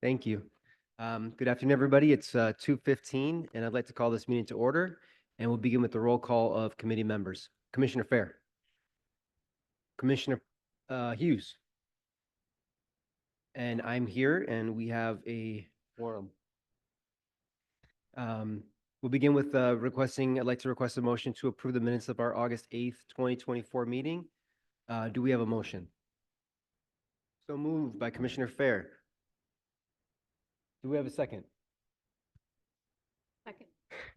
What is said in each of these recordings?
Thank you. Good afternoon, everybody. It's 2:15, and I'd like to call this meeting to order, and we'll begin with the roll call of committee members. Commissioner Fair. Commissioner Hughes. And I'm here, and we have a quorum. We'll begin with I'd like to request a motion to approve the minutes of our August 8th, 2024 meeting. Do we have a motion? So moved by Commissioner Fair. Do we have a second? Second.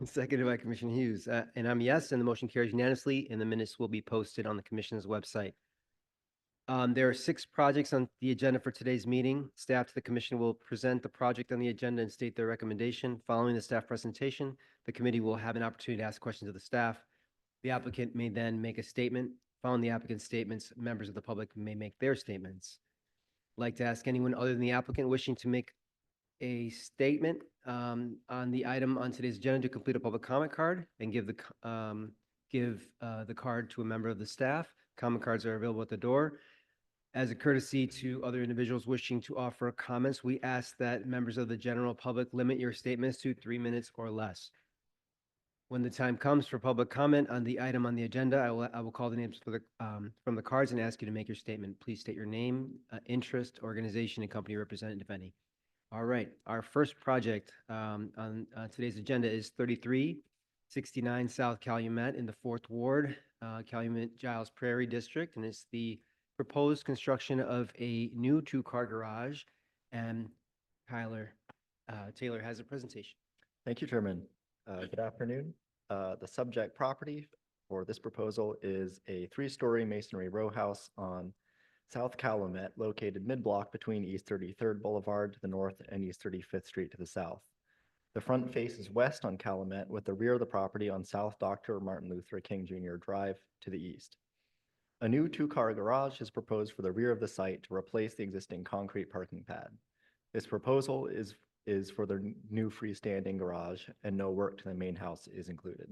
Seconded by Commissioner Hughes. And I'm yes, and the motion carries unanimously, and the minutes will be posted on the commission's website. There are 6 projects on the agenda for today's meeting. Staff to the commission will present the project on the agenda and state their recommendation. Following the staff presentation, the committee will have an opportunity to ask questions of the staff. The applicant may then make a statement. Following the applicant's statements, members of the public may make their statements. I'd like to ask anyone other than the applicant wishing to make a statement on the item on today's agenda to complete a public comment card and give the card to a member of the staff. Comment cards are available at the door. As a courtesy to other individuals wishing to offer comments, we ask that members of the general public limit your statements to 3 minutes or less. When the time comes for public comment on the item on the agenda, I will call the names from the cards and ask you to make your statement. Please state your name, interest, organization, and company represented, if any. All right, our first project on today's agenda is 3369 South Calumet in the 4th Ward, Calumet Giles Prairie District, and it's the proposed construction of a new 2-car garage. And Taylor has a presentation. Thank you, Chairman. Good afternoon. The subject property for this proposal is a 3-story masonry row house on South Calumet, located mid-block between East 33rd Boulevard to the north and East 35th Street to the south. The front faces west on Calumet, with the rear of the property on South Dr. Martin Luther King Jr. Drive to the east. A new 2-car garage is proposed for the rear of the site to replace the existing concrete parking pad. This proposal is for the new freestanding garage, and no work to the main house is included.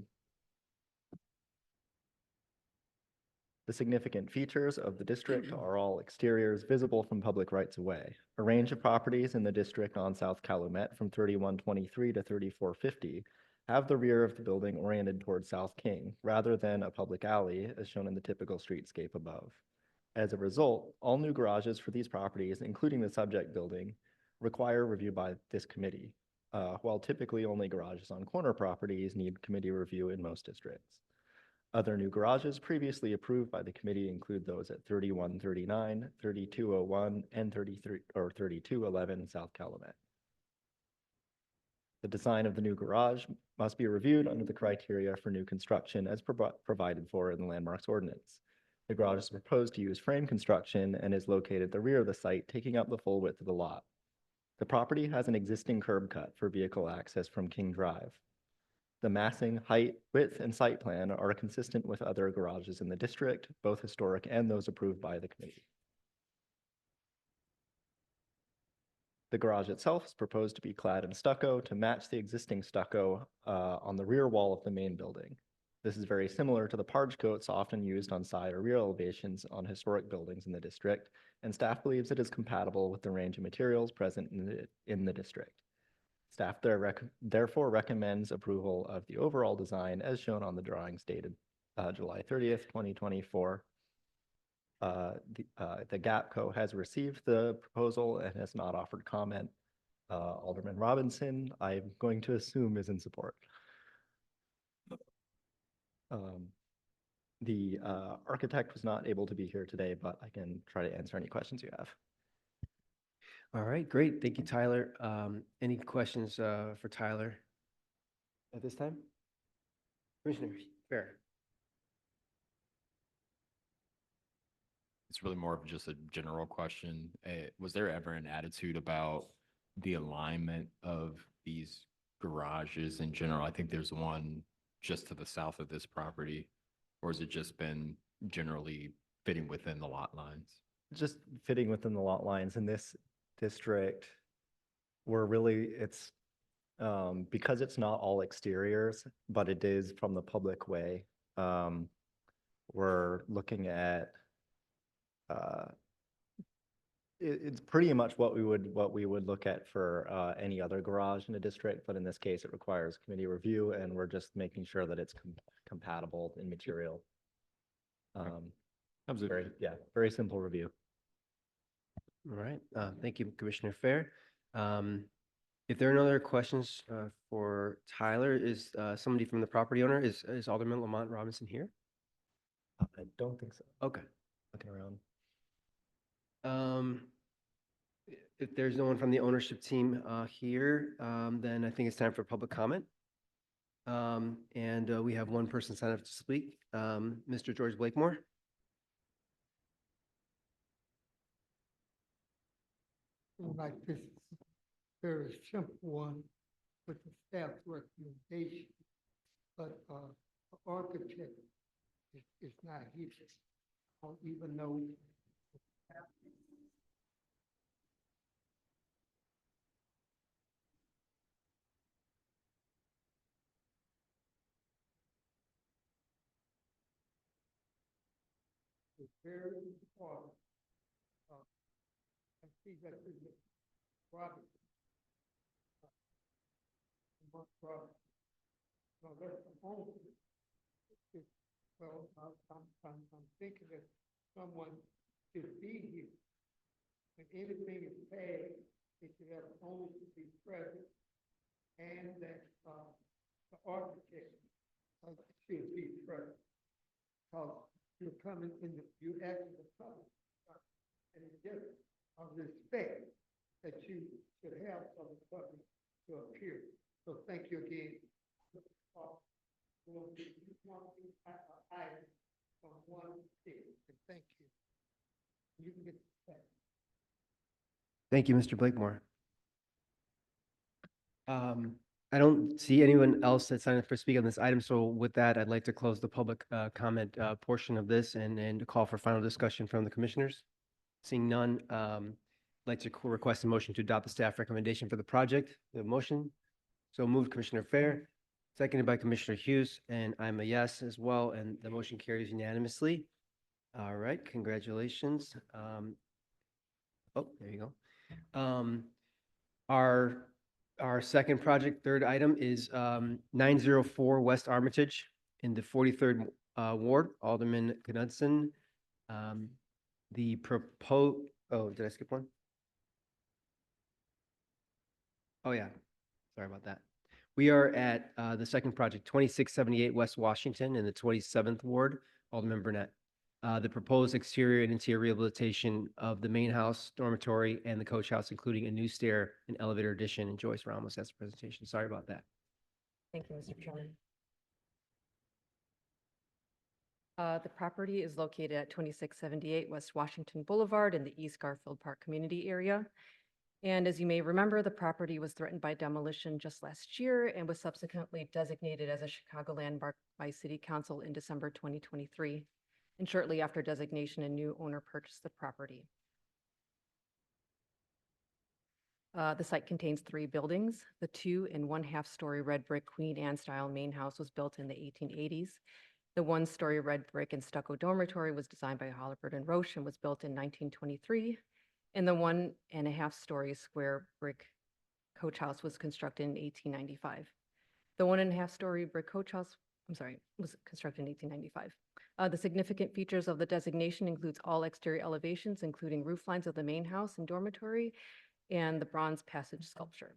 The significant features of the district are all exteriors visible from public rights-of-way. A range of properties in the district on South Calumet from 3123 to 3450 have the rear of the building oriented towards South King, rather than a public alley, as shown in the typical streetscape above. As a result, all new garages for these properties, including the subject building, require review by this committee, while typically only garages on corner properties need committee review in most districts. Other new garages previously approved by the committee include those at 3139, 3201, and 3211 South Calumet. The design of the new garage must be reviewed under the criteria for new construction as provided for in the Landmarks Ordinance. The garage is proposed to use frame construction and is located at the rear of the site, taking up the full width of the lot. The property has an existing curb cut for vehicle access from King Drive. The massing, height, width, and site plan are consistent with other garages in the district, both historic and those approved by the committee. The garage itself is proposed to be clad in stucco to match the existing stucco on the rear wall of the main building. This is very similar to the parge coats often used on side or rear elevations on historic buildings in the district, and staff believes it is compatible with the range of materials present in the district. Staff therefore recommends approval of the overall design as shown on the drawings dated July 30th, 2024. The GAPCO has received the proposal and has not offered comment. Alderman Robinson, I'm going to assume, is in support. The architect was not able to be here today, but I can try to answer any questions you have. All right, great. Thank you, Tyler. Any questions for Tyler at this time? Commissioner Fair. It's really more of just a general question. Was there ever an attitude about the alignment of these garages in general? I think there's one just to the south of this property, or has it just been generally fitting within the lot lines? Just fitting within the lot lines in this district, it's because it's not all exteriors, but it is from the public way. We're looking at It's pretty much what we would look at for any other garage in a district, but in this case, it requires committee review, and we're just making sure that it's compatible in material. That was it. Very simple review. All right, thank you, Commissioner Fair. If there are no other questions for Tyler, is somebody from the property owner, is Alderman Lamont Robinson here? I don't think so. Okay. Looking around. If there's no one from the ownership team here, then I think it's time for public comment. And we have one person signed up to speak, Mr. George Blakemore. Like this very simple one with the staff recommendation, but the architect is not here. I don't even know. It's very important. I see that in the Robert. No, that's the only. Well, I'm thinking that someone should be here. When anything is bad, it should have only to be present, and that the architect should be present. Because you're coming in, you're asking the public, and it's just a respect that you should have for the public to appear. So thank you again. Item from 1 to 6, and thank you. You can get that. Thank you, Mr. Blakemore. I don't see anyone else that signed up for speak on this item. So with that, I'd like to close the public comment portion of this and call for final discussion from the commissioners. Seeing none, I'd like to request a motion to adopt the staff recommendation for the project. The motion. So moved, Commissioner Fair, seconded by Commissioner Hughes, and I'm a yes as well, and the motion carries unanimously. All right, congratulations. Oh, there you go. Our second project, third item is 904 West Armitage in the 43rd Ward, Alderman Knudsen. The proposed, oh, did I skip one? Oh, yeah, sorry about that. We are at the second project, 2678 West Washington in the 27th Ward, Alderman Burnett. The proposed exterior and interior rehabilitation of the main house, dormitory, and the coach house, including a new stair and elevator addition. And Joyce Ramos has the presentation. Sorry about that. Thank you, Mr. Chairman. The property is located at 2678 West Washington Boulevard in the East Garfield Park community area. And as you may remember, the property was threatened by demolition just last year and was subsequently designated as a Chicago landmark by City Council in December 2023. And shortly after designation, a new owner purchased the property. The site contains 3 buildings. The 2 and 1/2 story red brick Queen Anne style main house was built in the 1880s. The 1-story red brick and stucco dormitory was designed by Holliford and Roche and was built in 1923. And the 1.5 story square brick coach house was constructed in 1895. The 1.5 story brick coach house, was constructed in 1895. The significant features of the designation includes all exterior elevations, including roof lines of the main house and dormitory, and the bronze passage sculpture.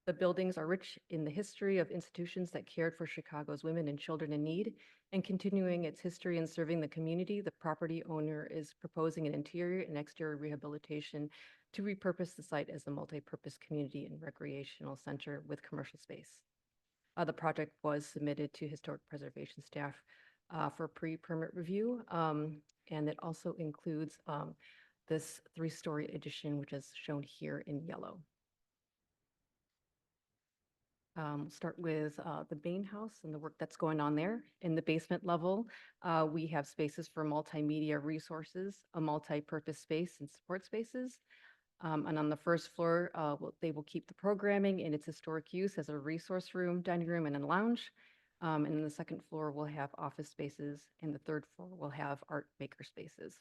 The buildings are rich in the history of institutions that cared for Chicago's women and children in need, and continuing its history and serving the community, the property owner is proposing an interior and exterior rehabilitation to repurpose the site as a multi-purpose community and recreational center with commercial space. The project was submitted to historic preservation staff for pre-permit review, and it also includes this 3-story addition, which is shown here in yellow. We'll start with the main house and the work that's going on there. In the basement level, we have spaces for multimedia resources, a multi-purpose space and support spaces. And on the first floor, they will keep the programming in its historic use as a resource room, dining room, and a lounge. And in the second floor, we'll have office spaces, and the third floor will have art maker spaces.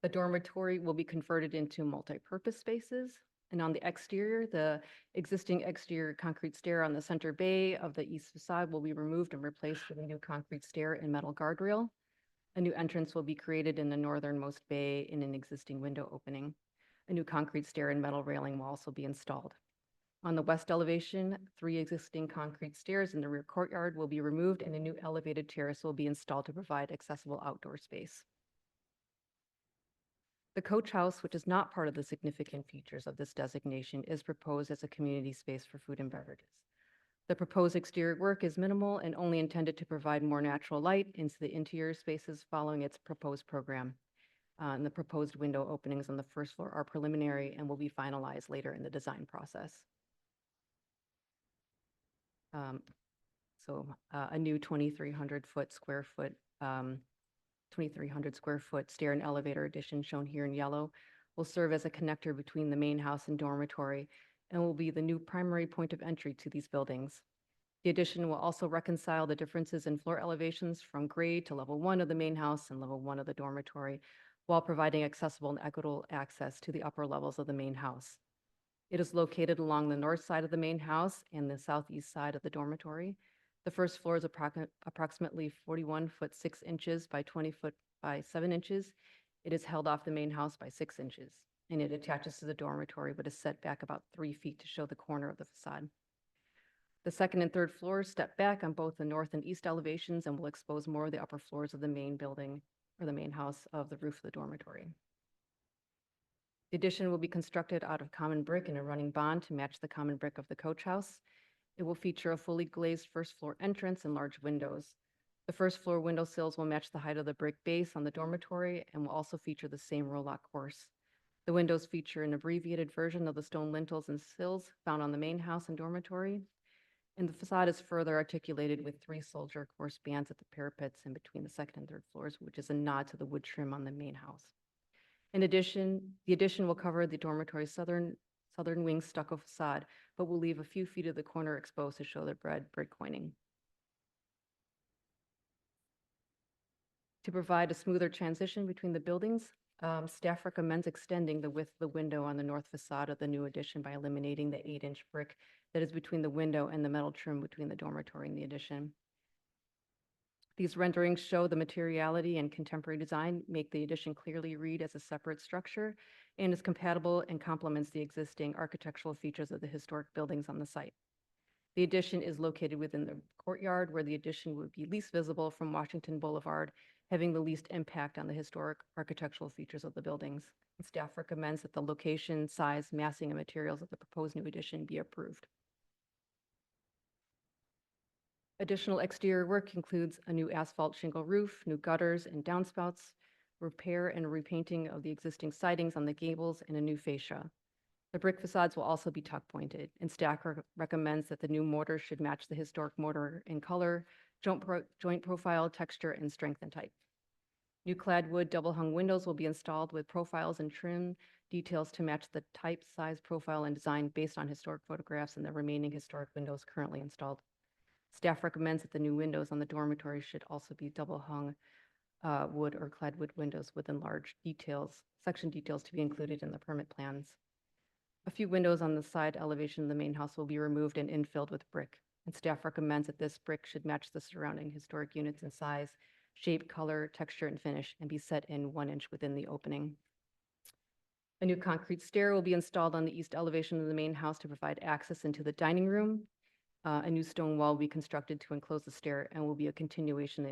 The dormitory will be converted into multi-purpose spaces. And on the exterior, the existing exterior concrete stair on the center bay of the east facade will be removed and replaced with a new concrete stair and metal guardrail. A new entrance will be created in the northernmost bay in an existing window opening. A new concrete stair and metal railing will also be installed. On the west elevation, 3 existing concrete stairs in the rear courtyard will be removed and a new elevated terrace will be installed to provide accessible outdoor space. The coach house, which is not part of the significant features of this designation, is proposed as a community space for food and beverages. The proposed exterior work is minimal and only intended to provide more natural light into the interior spaces following its proposed program. And the proposed window openings on the first floor are preliminary and will be finalized later in the design process. A new 2,300 square foot stair and elevator addition shown here in yellow will serve as a connector between the main house and dormitory and will be the new primary point of entry to these buildings. The addition will also reconcile the differences in floor elevations from grade to level 1 of the main house and level 1 of the dormitory, while providing accessible and equitable access to the upper levels of the main house. It is located along the north side of the main house and the southeast side of the dormitory. The first floor is approximately 41 foot 6 inches by 20 foot by 7 inches. It is held off the main house by 6 inches, and it attaches to the dormitory but is set back about 3 feet to show the corner of the facade. The second and third floors step back on both the north and east elevations and will expose more of the upper floors of the main building or the main house of the roof of the dormitory. The addition will be constructed out of common brick and a running bond to match the common brick of the coach house. It will feature a fully glazed first floor entrance and large windows. The first floor window sills will match the height of the brick base on the dormitory and will also feature the same roll-lock course. The windows feature an abbreviated version of the stone lintels and sills found on the main house and dormitory. And the facade is further articulated with 3 soldier course bands at the parapets in between the second and third floors, which is a nod to the wood trim on the main house. In addition, the addition will cover the dormitory's southern wing stucco facade, but will leave a few feet of the corner exposed to show the red brick coining. To provide a smoother transition between the buildings, staff recommends extending the width of the window on the north facade of the new addition by eliminating the 8-inch brick that is between the window and the metal trim between the dormitory and the addition. These renderings show the materiality and contemporary design, make the addition clearly read as a separate structure, and is compatible and complements the existing architectural features of the historic buildings on the site. The addition is located within the courtyard where the addition would be least visible from Washington Boulevard, having the least impact on the historic architectural features of the buildings. Staff recommends that the location, size, massing, and materials of the proposed new addition be approved. Additional exterior work includes a new asphalt shingle roof, new gutters and downspouts, repair and repainting of the existing sidings on the gables, and a new fascia. The brick facades will also be tuck pointed, and staff recommends that the new mortar should match the historic mortar in color, joint profile, texture, and strength and type. New clad wood double hung windows will be installed with profiles and trim details to match the type, size, profile, and design based on historic photographs and the remaining historic windows currently installed. Staff recommends that the new windows on the dormitory should also be double hung wood or clad wood windows with enlarged section details to be included in the permit plans. A few windows on the side elevation of the main house will be removed and infilled with brick, and staff recommends that this brick should match the surrounding historic units in size, shape, color, texture, and finish, and be set in 1 inch within the opening. A new concrete stair will be installed on the east elevation of the main house to provide access into the dining room. A new stone wall will be constructed to enclose the stair and will be a continuation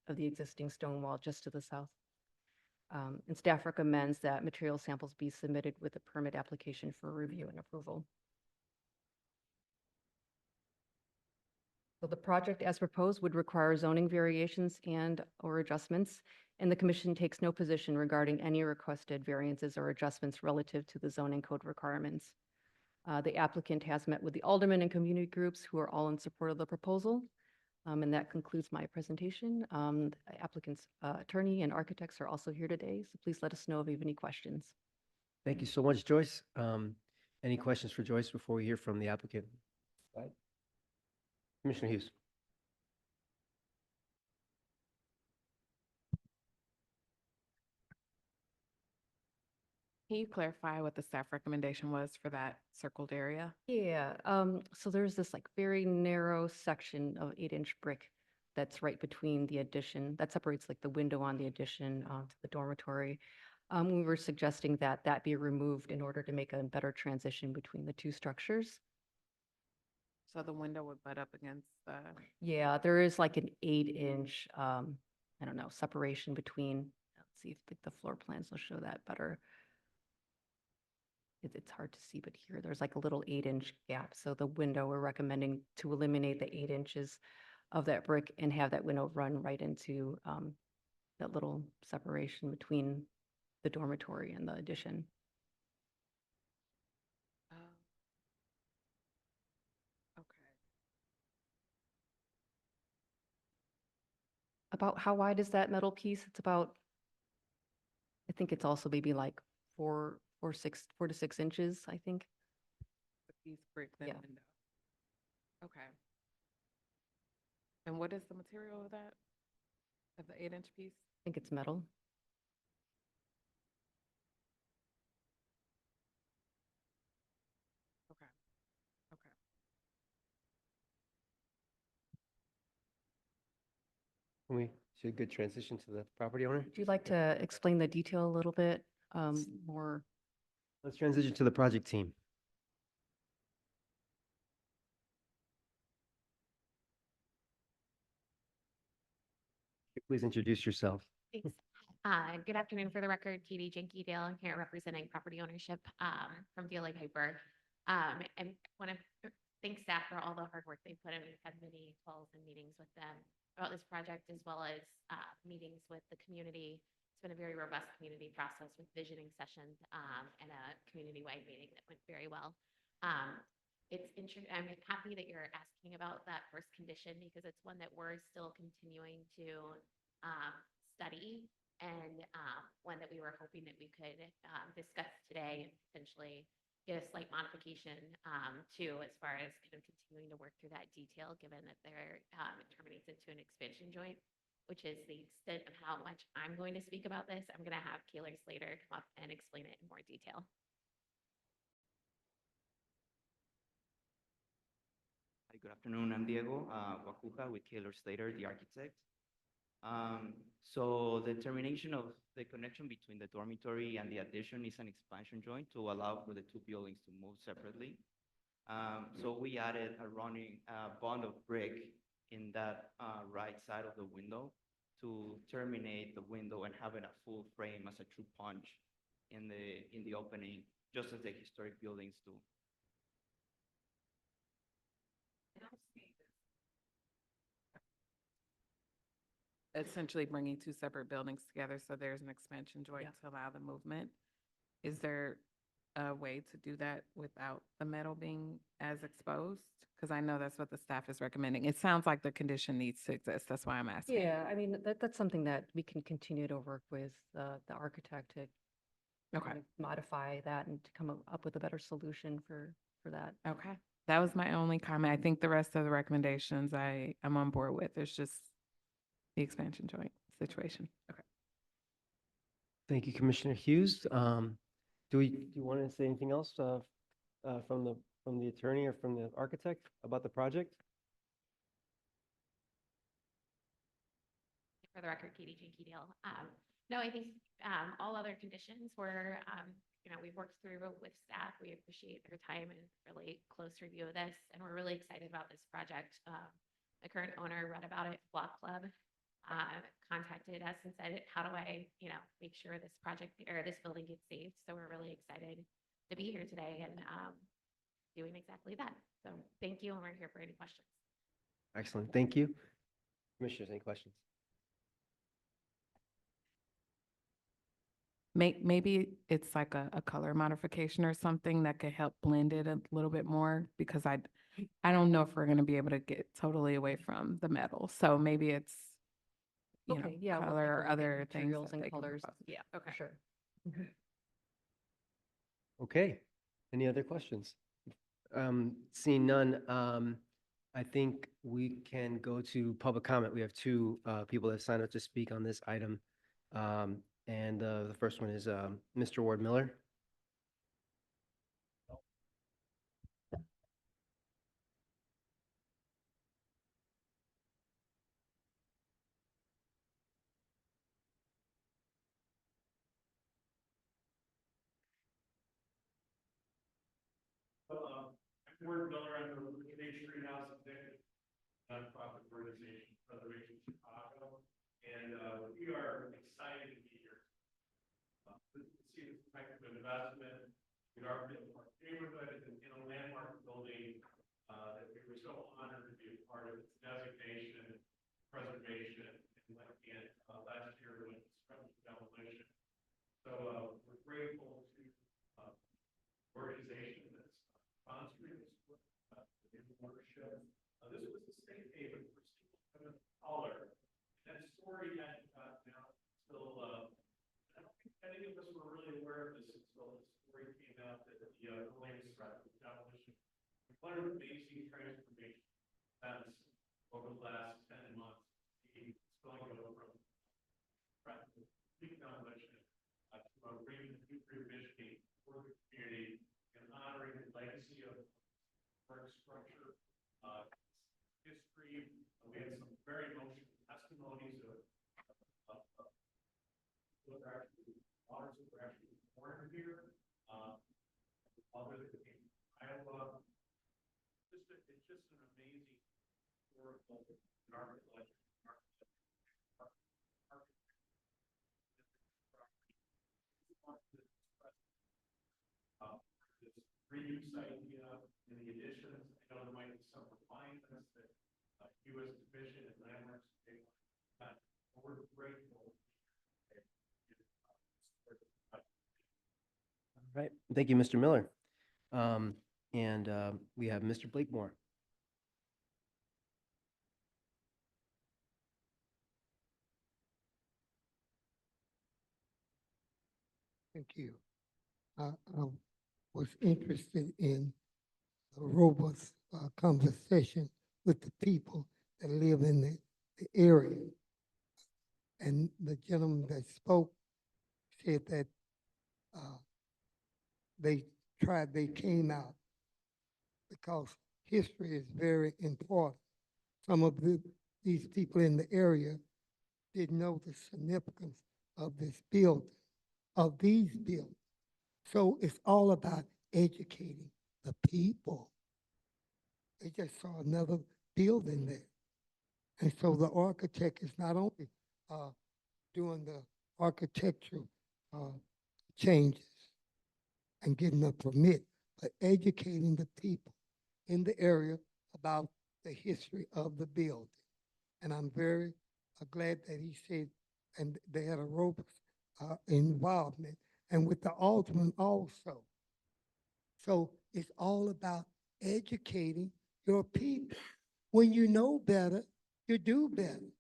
of the existing stone wall just to the south. And staff recommends that material samples be submitted with a permit application for review and approval. So the project as proposed would require zoning variations and/or adjustments, and the commission takes no position regarding any requested variances or adjustments relative to the zoning code requirements. The applicant has met with the aldermen and community groups who are all in support of the proposal. And that concludes my presentation. The applicant's attorney and architects are also here today, so please let us know if you have any questions. Thank you so much, Joyce. Any questions for Joyce before we hear from the applicant? Right. Commissioner Hughes. Can you clarify what the staff recommendation was for that circled area? Yeah, so there's this like very narrow section of 8-inch brick that's right between the addition, that separates like the window on the addition to the dormitory. We were suggesting that that be removed in order to make a better transition between the two structures. So the window would butt up against the, Yeah, there is like an 8-inch, I don't know, separation between, let's see if the floor plans will show that better. It's hard to see, but here there's like a little 8-inch gap. So the window, we're recommending to eliminate the 8 inches of that brick and have that window run right into that little separation between the dormitory and the addition. oh. Okay. About how wide is that metal piece? It's about, I think it's also maybe like 4 to 6 inches, I think. The piece brick, then Yeah. window. Okay. And what is the material of that? Of the 8-inch piece? I think it's metal. Okay. Okay. We should a good transition to the property owner. Would you like to explain the detail a little bit more? Let's transition to the project team. Please introduce yourself. Thanks. Good afternoon. For the record, Katie Jenke Dale. I'm here representing property ownership from DLA Piper. And want to thank staff for all the hard work they put in. We've had many calls and meetings with them about this project, as well as meetings with the community. It's been a very robust community process with visioning sessions and a community-wide meeting that went very well. I'm happy that you're asking about that first condition because it's one that we're still continuing to study and one that we were hoping that we could discuss today and potentially get a slight modification to as far as kind of continuing to work through that detail, given that it terminates into an expansion joint, which is the extent of how much I'm going to speak about this. I'm going to have Keeler Slater come up and explain it in more detail. Hi, good afternoon. I'm Diego Wakuja with Keeler Slater, the architect. So the termination of the connection between the dormitory and the addition is an expansion joint to allow for the two buildings to move separately. So we added a running bond of brick in that right side of the window to terminate the window and having a full frame as a true punch in the opening, just as the historic buildings do. Essentially bringing two separate buildings together, so there's an expansion joint to allow the movement. Is there a way to do that without the metal being as exposed? Because I know that's what the staff is recommending. It sounds like the condition needs to exist. That's why I'm asking. Yeah, I mean, that's something that we can continue to work with the architect to Okay, kind of modify that and to come up with a better solution for that. okay. That was my only comment. I think the rest of the recommendations I'm on board with. It's just the expansion joint situation. Okay. Thank you, Commissioner Hughes. Do you want to say anything else from the attorney or from the architect about the project? For the record, Katie Jenke Dale. No, I think all other conditions were, we've worked through with staff. We appreciate their time and really close review of this, and we're really excited about this project. The current owner read about it, Block Club, contacted us and said, how do I, make sure this project or this building gets saved? So we're really excited to be here today and doing exactly that. So thank you, and we're here for any questions. Excellent, thank you. Commissioners, any questions? Maybe it's like a color modification or something that could help blend it a little bit more, because I don't know if we're gonna be able to get totally away from the metal. So maybe it's, Okay, yeah, we'll color take a or look at other things materials that and they can colors. propose. Yeah, Okay. for sure. Okay, any other questions? Seeing none, I think we can go to public comment. We have two people that signed up to speak on this item. And the first one is Mr. Ward Miller. Ward Miller, I'm the Liquidation Treehouse Executive, nonprofit organization, Preservation Chicago, and we are excited to be here. To see this type of investment in our neighborhood and in a landmark building that we were so honored to be a part of its designation, preservation, and last year when it was from demolition. So we're grateful to organization that's sponsoring this work, in worship. This was the safe haven for single women of color. And that story hadn't gotten out until, I don't think any of us were really aware of this until the story came out that the latest threat of demolition. What an amazing transformation that's over the last 10 months. It's going to go from threat to complete demolition to bringing the new revisioning for the community and honoring the legacy of work structure, history. We had some very emotional testimonies of people that are actually, daughters that were actually born here, others that came from Iowa. It's just an amazing historical and archaeological this reuse idea and the additions. I know there might be some refinements that U.S. Division and landmarks take on. We're grateful. All right, thank you, Mr. Miller. And we have Mr. Blakemore. Thank you. I was interested in a robust conversation with the people that live in the area. And the gentleman that spoke said that they came out because history is very important. Some of these people in the area didn't know the significance of this building, of these buildings. So it's all about educating the people. They just saw another building there. And so the architect is not only doing the architectural changes and getting a permit, but educating the people in the area about the history of the building. And I'm very glad that he said, and they had a robust involvement, and with the alderman also. So it's all about educating your people. When you know better, you do better.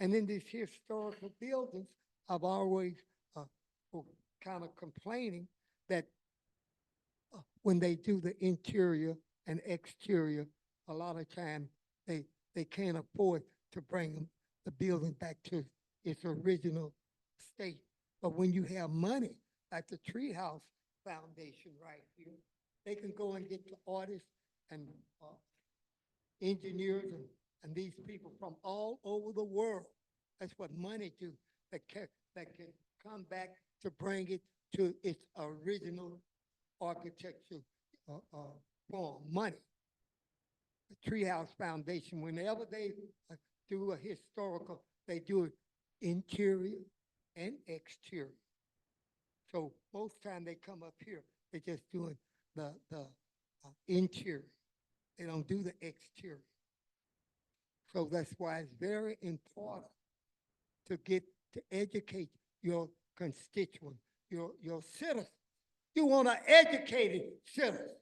And in these historical buildings, I've always kind of complaining that when they do the interior and exterior, a lot of times they can't afford to bring the building back to its original state. But when you have money, like the Treehouse Foundation right here, they can go and get the artists and engineers and these people from all over the world. That's what money do, that can come back to bring it to its original architecture form, money. The Treehouse Foundation, whenever they do a historical, they do it interior and exterior. So most time they come up here, they're just doing the interior. They don't do the exterior. So that's why it's very important to educate your constituent, your citizens. You want an educated citizen.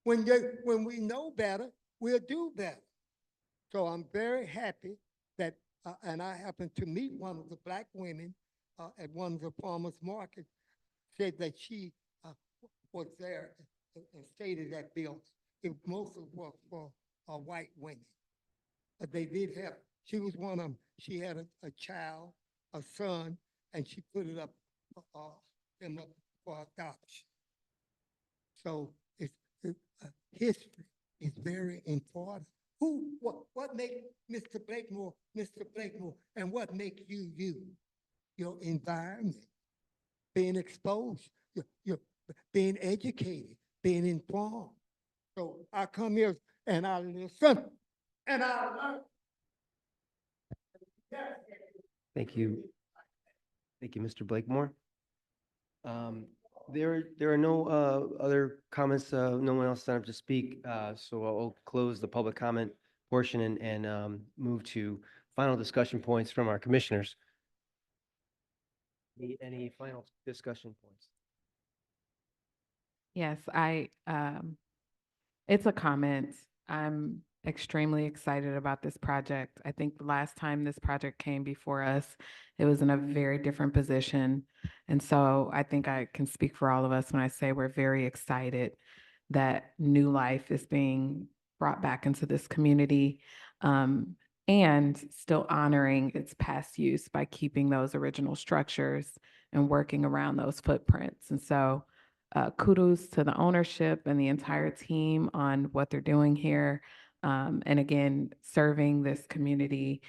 When we know better, we'll do better. So I'm very happy that, and I happened to meet one of the black women at one of the farmers markets, said that she was there and stayed in that building. It mostly was for white women. But they did have, she was one of them. She had a child, a son, and she put it up, him up for adoption. So history is very important. What make Mr. Blakemore, and what make you, your environment, being exposed, you're being educated, being informed. So I come here and I listen and I learn. Thank you. Thank you, Mr. Blakemore. There are no other comments, no one else signed up to speak, so I'll close the public comment portion and move to final discussion points from our commissioners. Any final discussion points? Yes, it's a comment. I'm extremely excited about this project. I think the last time this project came before us, it was in a very different position. And so I think I can speak for all of us when I say we're very excited that new life is being brought back into this community, and still honoring its past use by keeping those original structures and working around those footprints. And so kudos to the ownership and the entire team on what they're doing here. And again, serving this community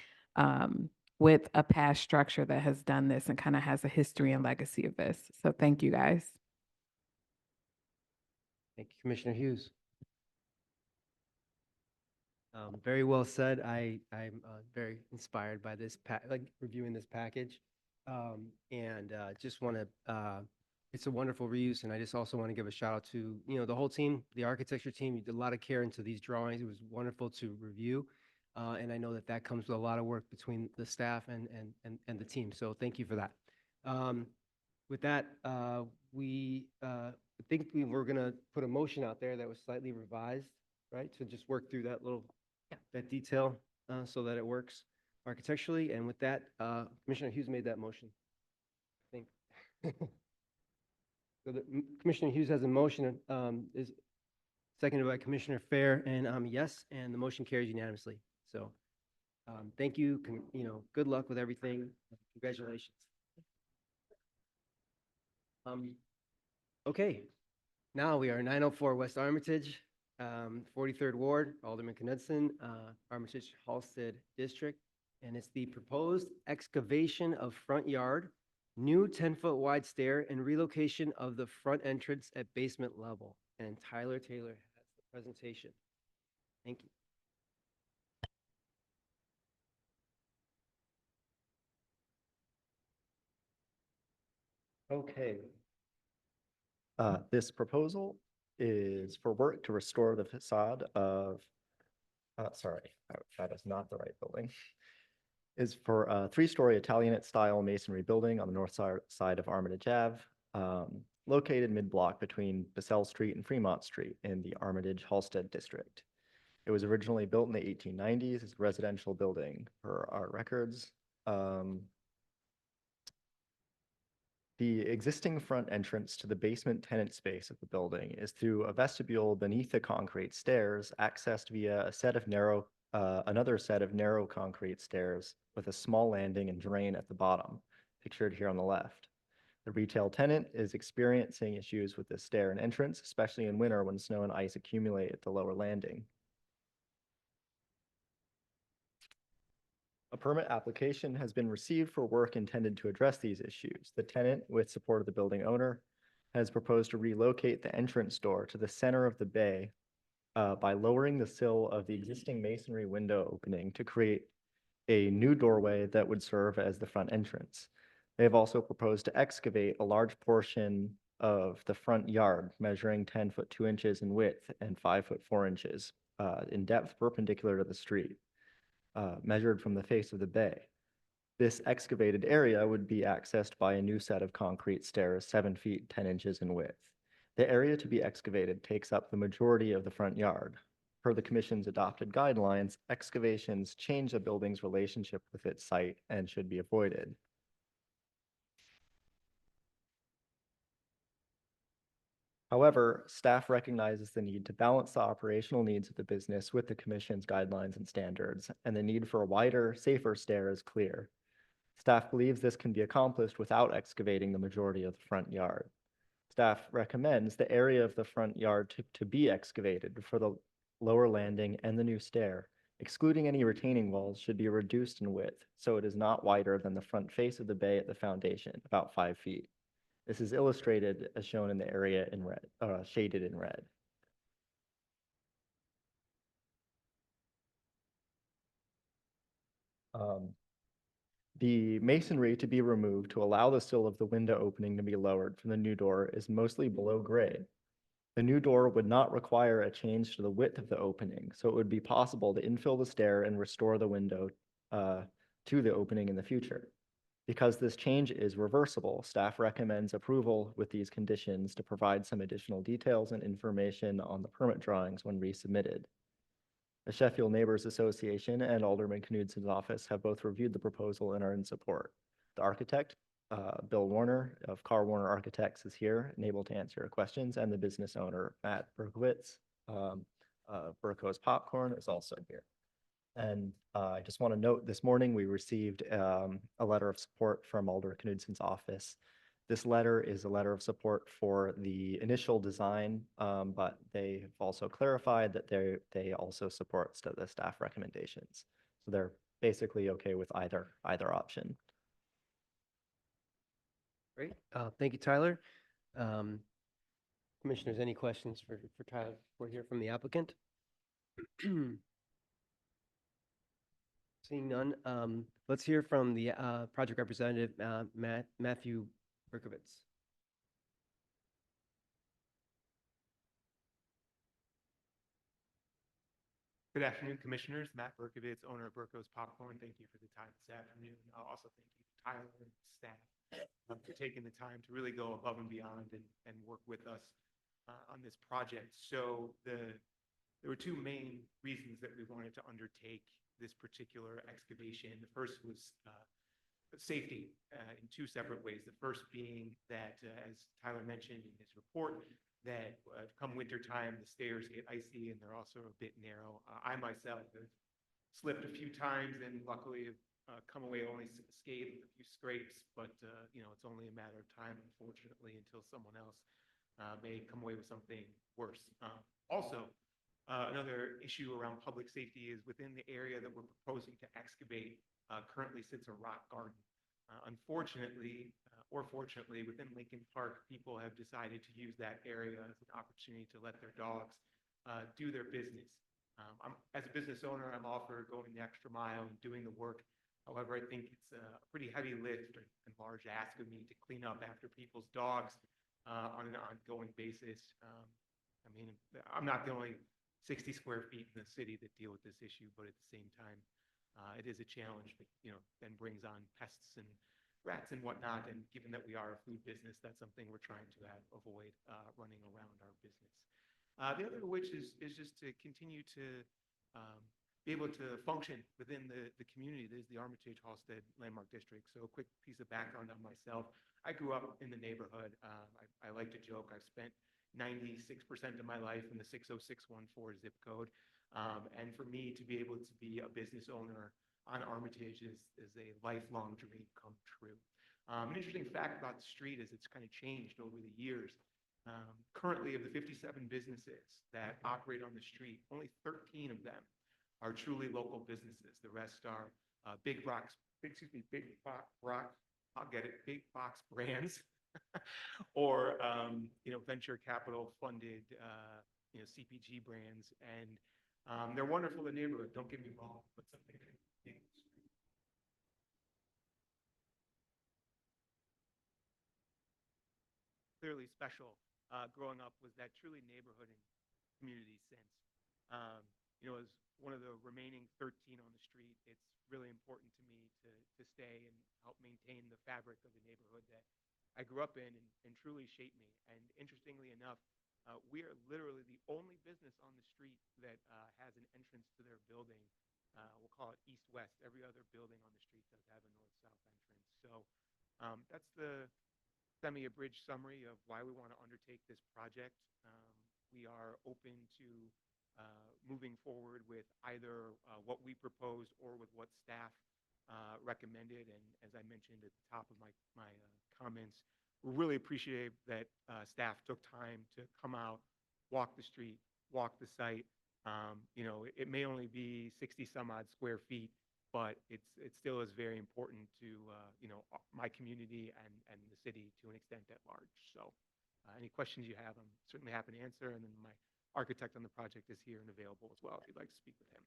with a past structure that has done this and kind of has a history and legacy of this. So thank you, guys. Thank you, Commissioner Hughes. Very well said. I'm very inspired by this like reviewing this package. And just want to, it's a wonderful reuse. And I just also want to give a shout out to, the whole team, the architecture team. You did a lot of care into these drawings. It was wonderful to review. And I know that that comes with a lot of work between the staff and the team. So thank you for that. With that, I think we were going to put a motion out there that was slightly revised, right? To just work through that little, that detail so that it works architecturally. And with that, Commissioner Hughes made that motion, I think. So Commissioner Hughes has a motion, is seconded by Commissioner Fair, and yes, and the motion carries unanimously. So thank you, good luck with everything. Congratulations. Okay, now we are 904 West Armitage, 43rd Ward, Alderman Knudsen, Armitage Halsted District. And it's the proposed excavation of front yard, new 10-foot wide stair, and relocation of the front entrance at basement level. And Tyler Taylor has the presentation. Thank you. Okay. This proposal is for work to restore the facade of, sorry, that is not the right building. Is for a three-story Italianate-style masonry building on the north side of Armitage Ave, located mid-block between Bissell Street and Fremont Street in the Armitage Halsted District. It was originally built in the 1890s as a residential building per our records. The existing front entrance to the basement tenant space of the building is through a vestibule beneath the concrete stairs, accessed via another set of narrow concrete stairs with a small landing and drain at the bottom, pictured here on the left. The retail tenant is experiencing issues with the stair and entrance, especially in winter when snow and ice accumulate at the lower landing. A permit application has been received for work intended to address these issues. The tenant, with support of the building owner, has proposed to relocate the entrance door to the center of the bay by lowering the sill of the existing masonry window opening to create a new doorway that would serve as the front entrance. They have also proposed to excavate a large portion of the front yard, measuring 10 foot 2 inches in width and 5 foot 4 inches in depth, perpendicular to the street. Measured from the face of the bay. This excavated area would be accessed by a new set of concrete stairs 7 feet 10 inches in width. The area to be excavated takes up the majority of the front yard. Per the Commission's adopted guidelines, excavations change a building's relationship with its site and should be avoided. However, staff recognizes the need to balance the operational needs of the business with the Commission's guidelines and standards, and the need for a wider, safer stair is clear. Staff believes this can be accomplished without excavating the majority of the front yard. Staff recommends the area of the front yard to be excavated for the lower landing and the new stair, excluding any retaining walls, should be reduced in width, so it is not wider than the front face of the bay at the foundation, about 5 feet. This is illustrated as shown in the area in red, shaded in red. The masonry to be removed to allow the sill of the window opening to be lowered from the new door is mostly below grade. The new door would not require a change to the width of the opening, so it would be possible to infill the stair and restore the window to the opening in the future. Because this change is reversible, staff recommends approval with these conditions to provide some additional details and information on the permit drawings when resubmitted. The Sheffield Neighbors Association and Alderman Knudson's office have both reviewed the proposal and are in support. The architect, Bill Warner of Carr Warner Architects, is here and able to answer your questions, and the business owner, Matt Berkowitz, Burko's Popcorn, is also here. And I just want to note, this morning we received a letter of support from Alder Knudson's office. This letter is a letter of support for the initial design, but they have also clarified that they also support the staff recommendations. So they're basically okay with either option. Great. Thank you, Tyler. Commissioners, any questions for Tyler before we hear from the applicant? Seeing none, let's hear from the project representative, Matthew Berkowitz. Good afternoon, Commissioners. Matt Berkowitz, owner of Burko's Popcorn. Thank you for the time this afternoon. I'll also thank you, Tyler and staff, for taking the time to really go above and beyond and work with us on this project. So there were two main reasons that we wanted to undertake this particular excavation. The first was safety in two separate ways. The first being that, as Tyler mentioned in his report, that come winter time, the stairs get icy and they're also a bit narrow. I myself have slipped a few times and luckily have come away only scathed with a few scrapes, but it's only a matter of time, unfortunately, until someone else may come away with something worse. Also, another issue around public safety is within the area that we're proposing to excavate currently sits a rock garden. Unfortunately, or fortunately, within Lincoln Park, people have decided to use that area as an opportunity to let their dogs do their business. As a business owner, I'm all for going the extra mile and doing the work. However, I think it's a pretty heavy lift and large ask of me to clean up after people's dogs on an ongoing basis. I'm not the only 60 square feet in the city that deal with this issue, but at the same time, it is a challenge that then brings on pests and rats and whatnot. And given that we are a food business, that's something we're trying to avoid running around our business. The other of which is just to continue to be able to function within the community that is the Armitage-Halstead Landmark District. So a quick piece of background on myself. I grew up in the neighborhood. I like to joke. I've spent 96% of my life in the 60614 zip code. And for me to be able to be a business owner on Armitage is a lifelong dream come true. An interesting fact about the street is it's kind of changed over the years. Currently, of the 57 businesses that operate on the street, only 13 of them are truly local businesses. The rest are big box brands or venture capital funded CPG brands, and they're wonderful in the neighborhood, don't get me wrong, but something clearly special growing up was that truly neighborhood and community sense. As one of the remaining 13 on the street, it's really important to me to stay and help maintain the fabric of the neighborhood that I grew up in and truly shaped me. And interestingly enough, we are literally the only business on the street that has an entrance to their building. We'll call it east-west. Every other building on the street does have a north-south entrance. So that's the semi-abridged summary of why we want to undertake this project. We are open to moving forward with either what we proposed or with what staff recommended. And as I mentioned at the top of my comments, we really appreciate that staff took time to come out, walk the street, walk the site. It may only be 60 some odd square feet, but it still is very important to, my community and the city to an extent at large. So any questions you have, I'm certainly happy to answer. And then my architect on the project is here and available as well if you'd like to speak with him.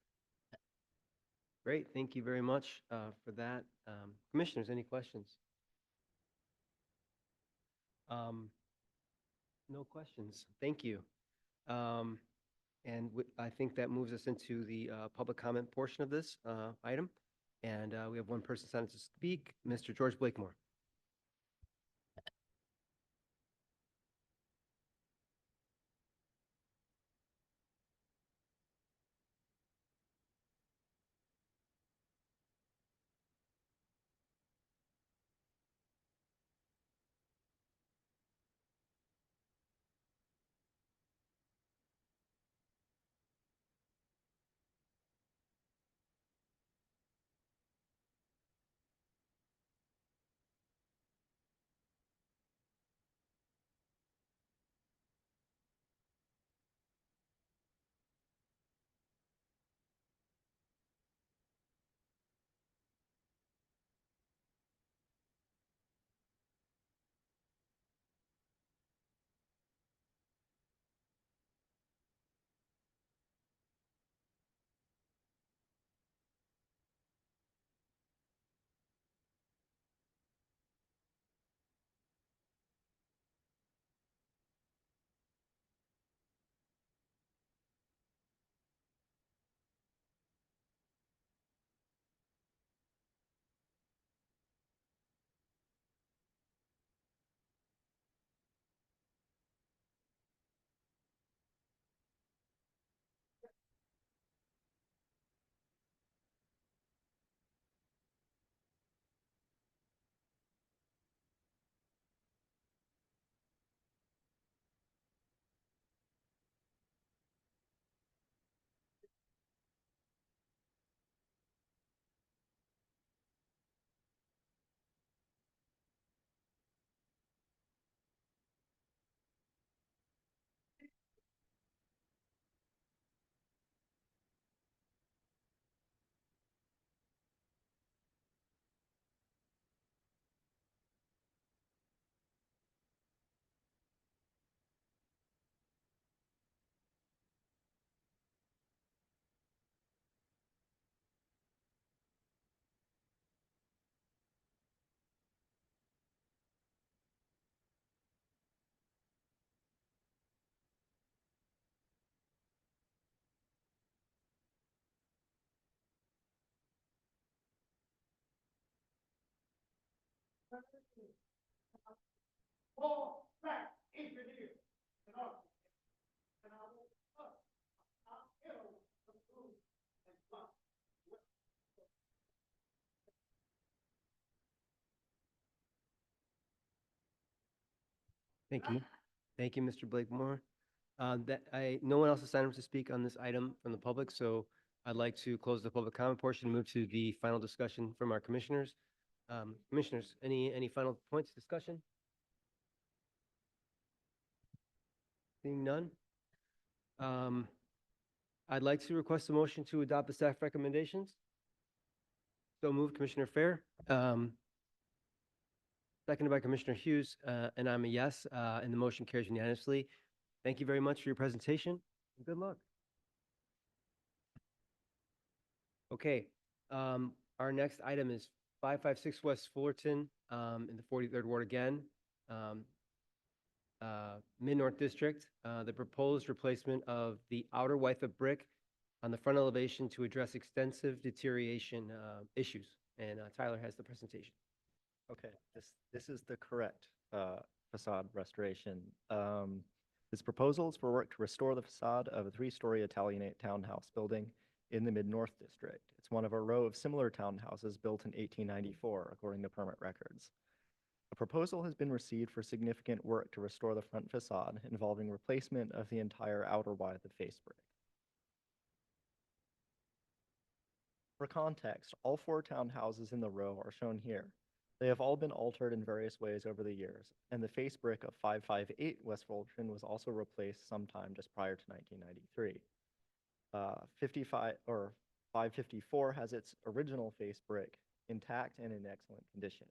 Great, thank you very much for that. Commissioners, any questions? No questions. Thank you. And I think that moves us into the public comment portion of this item. And we have one person signed to speak, Mr. George Blakemore. Paul Pratt, engineer, and architect, and I will approve and block. Thank you. Thank you, Mr. Blakemore. No one else has signed up to speak on this item from the public, so I'd like to close the public comment portion and move to the final discussion from our commissioners. Commissioners, any final points of discussion? Seeing none? I'd like to request a motion to adopt the staff recommendations. So moved, Commissioner Fair. Seconded by Commissioner Hughes, and I'm a yes, and the motion carries unanimously. Thank you very much for your presentation, and good luck. Okay, our next item is 556 West Fullerton, in the 43rd Ward again. Mid-North District, the proposed replacement of the outer white of brick on the front elevation to address extensive deterioration issues. And Tyler has the presentation. Okay, this is the correct facade restoration. This proposal is for work to restore the facade of a 3-story Italianate townhouse building in the Mid-North District. It's one of a row of similar townhouses built in 1894, according to permit records. A proposal has been received for significant work to restore the front facade, involving replacement of the entire outer wide of face brick. For context, all 4 townhouses in the row are shown here. They have all been altered in various ways over the years, and the face brick of 558 West Fullerton was also replaced sometime just prior to 1993. 554 has its original face brick intact and in excellent condition.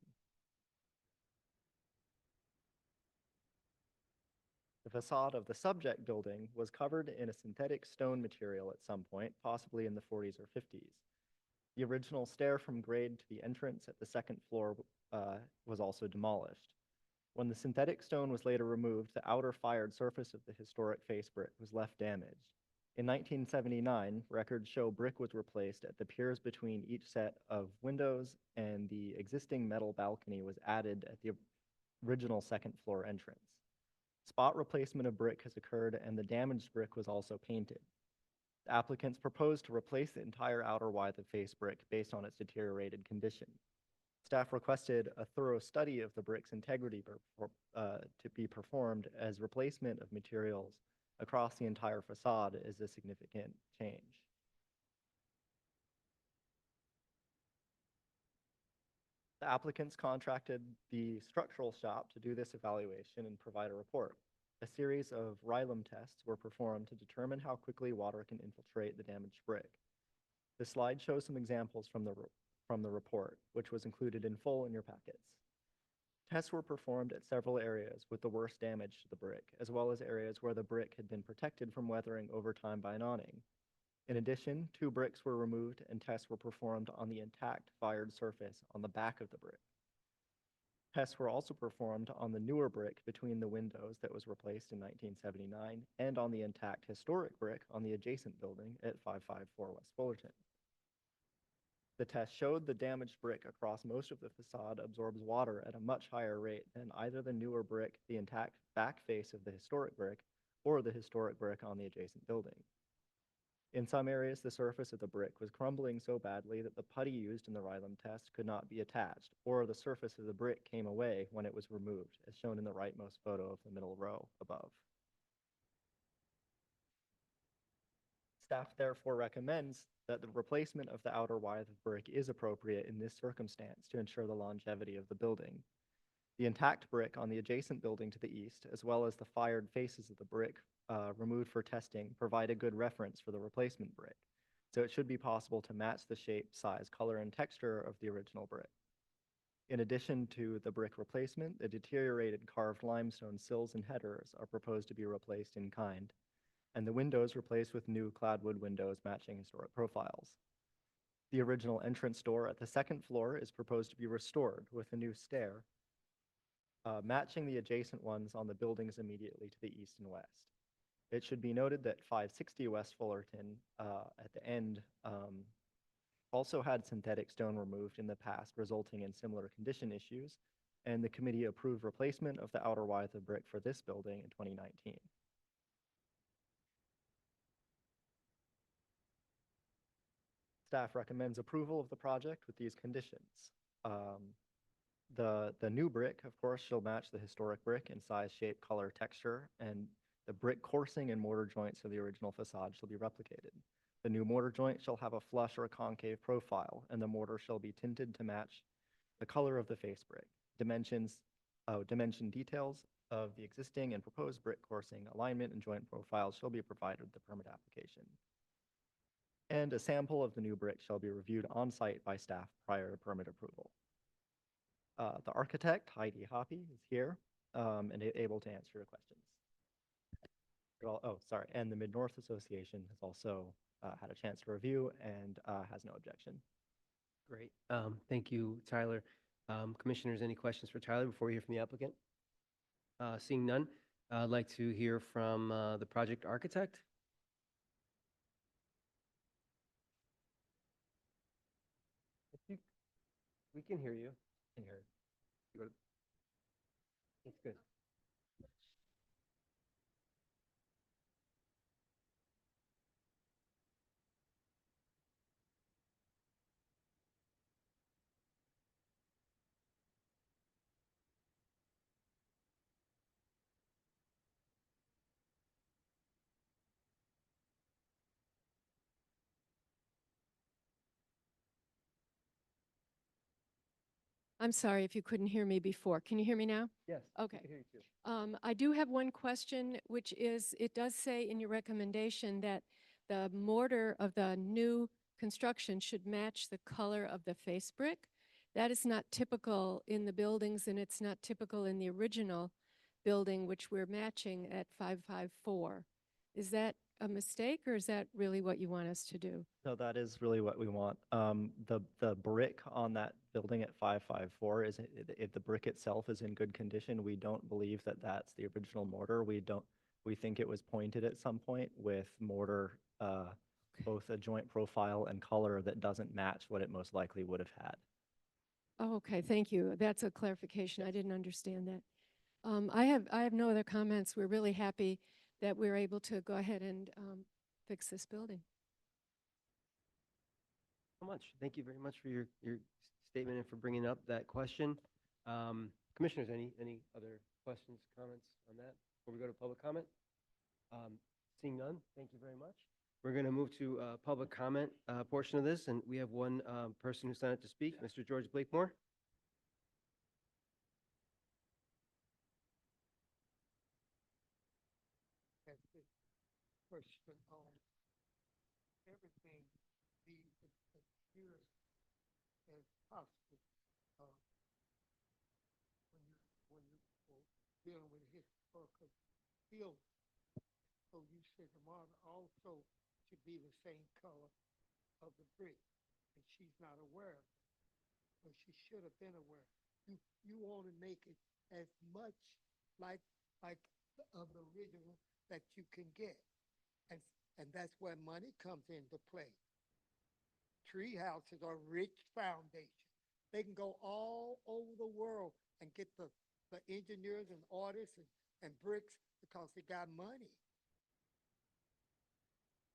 The facade of the subject building was covered in a synthetic stone material at some point, possibly in the 40s or 50s. The original stair from grade to the entrance at the second floor was also demolished. When the synthetic stone was later removed, the outer fired surface of the historic face brick was left damaged. In 1979, records show brick was replaced at the piers between each set of windows, and the existing metal balcony was added at the original second floor entrance. Spot replacement of brick has occurred, and the damaged brick was also painted. The applicants proposed to replace the entire outer withe of face brick based on its deteriorated condition. Staff requested a thorough study of the brick's integrity to be performed, as replacement of materials across the entire facade is a significant change. The applicants contracted the structural shop to do this evaluation and provide a report. A series of Rylem tests were performed to determine how quickly water can infiltrate the damaged brick. The slide shows some examples from the report, which was included in full in your packets. Tests were performed at several areas with the worst damage to the brick, as well as areas where the brick had been protected from weathering over time by an awning. In addition, 2 bricks were removed and tests were performed on the intact fired surface on the back of the brick. Tests were also performed on the newer brick between the windows that was replaced in 1979 and on the intact historic brick on the adjacent building at 554 West Fullerton. The test showed the damaged brick across most of the facade absorbs water at a much higher rate than either the newer brick, the intact back face of the historic brick, or the historic brick on the adjacent building. In some areas, the surface of the brick was crumbling so badly that the putty used in the Rylem test could not be attached, or the surface of the brick came away when it was removed, as shown in the rightmost photo of the middle row above. Staff therefore recommends that the replacement of the outer withe of brick is appropriate in this circumstance to ensure the longevity of the building. The intact brick on the adjacent building to the east, as well as the fired faces of the brick removed for testing, provide a good reference for the replacement brick, so it should be possible to match the shape, size, color, and texture of the original brick. In addition to the brick replacement, the deteriorated carved limestone sills and headers are proposed to be replaced in kind, and the windows replaced with new cladwood windows matching historic profiles. The original entrance door at the second floor is proposed to be restored with a new stair, matching the adjacent ones on the buildings immediately to the east and west. It should be noted that 560 West Fullerton at the end also had synthetic stone removed in the past, resulting in similar condition issues, and the committee approved replacement of the outer withe of brick for this building in 2019. Staff recommends approval of the project with these conditions. The new brick, of course, shall match the historic brick in size, shape, color, texture, and the brick coursing and mortar joints of the original facade shall be replicated. The new mortar joint shall have a flush or a concave profile, and the mortar shall be tinted to match the color of the face brick. Dimension details of the existing and proposed brick coursing, alignment, and joint profiles shall be provided with the permit application. And a sample of the new brick shall be reviewed on-site by staff prior to permit approval. The architect, Heidi Hoppe, is here and able to answer your questions. And the Mid-North Association has also had a chance to review and has no objection. Great. Thank you, Tyler. Commissioners, any questions for Tyler before we hear from the applicant? Seeing none, I'd like to hear from the project architect. We can hear you. Can hear. That's good. I'm sorry if you couldn't hear me before. Can you hear me now? Yes. Okay. We can hear you too. I do have one question, which is, it does say in your recommendation that the mortar of the new construction should match the color of the face brick. That is not typical in the buildings, and it's not typical in the original building, which we're matching at 554. Is that a mistake, or is that really what you want us to do? No, that is really what we want. The brick on that building at 554 is, if the brick itself is in good condition, we don't believe that that's the original mortar. We think it was pointed at some point with mortar, both a joint profile and color that doesn't match what it most likely would have had. Oh, okay, thank you. That's a clarification. I didn't understand that. I have no other comments. We're really happy that we're able to go ahead and fix this building. So much. Thank you very much for your statement and for bringing up that question. Commissioners, any other questions, comments on that before we go to public comment? Seeing none, thank you very much. We're going to move to public comment portion of this, and we have one person who signed up to speak, Mr. George Blakemore. Has this question on everything be as clear as possible. Uh, when you dealing with historical field, so you said the marble also should be the same color of the brick, and she's not aware of it, but she should have been aware. You want to make it as much like of the original that you can get, and that's where money comes into play. Tree houses are rich foundation. They can go all over the world and get the engineers and artists and bricks because they got money.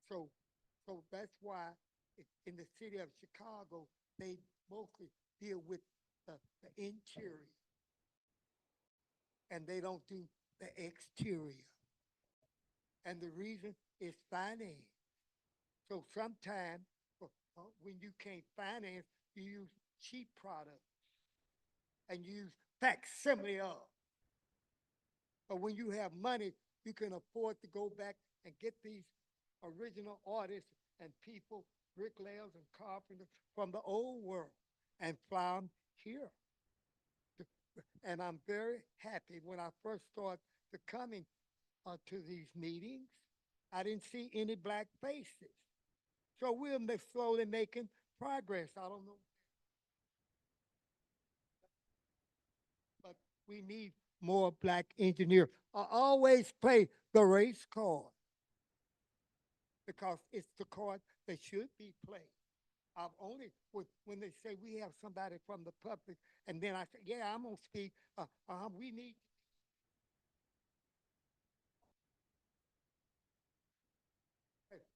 So that's why in the city of Chicago, they mostly deal with the interior, and they don't do the exterior. And the reason is finance. So sometimes when you can't finance, you use cheap products and use facsimile of. But when you have money, you can afford to go back and get these original artists and people, bricklayers and carpenters from the old world and fly them here. And I'm very happy when I first started coming to these meetings, I didn't see any black faces. So we're slowly making progress. I don't know. But we need more black engineers. I always play the race card because it's the card that should be played. I've only, when they say we have somebody from the public, and then I say, yeah, I'm gonna speak, we need.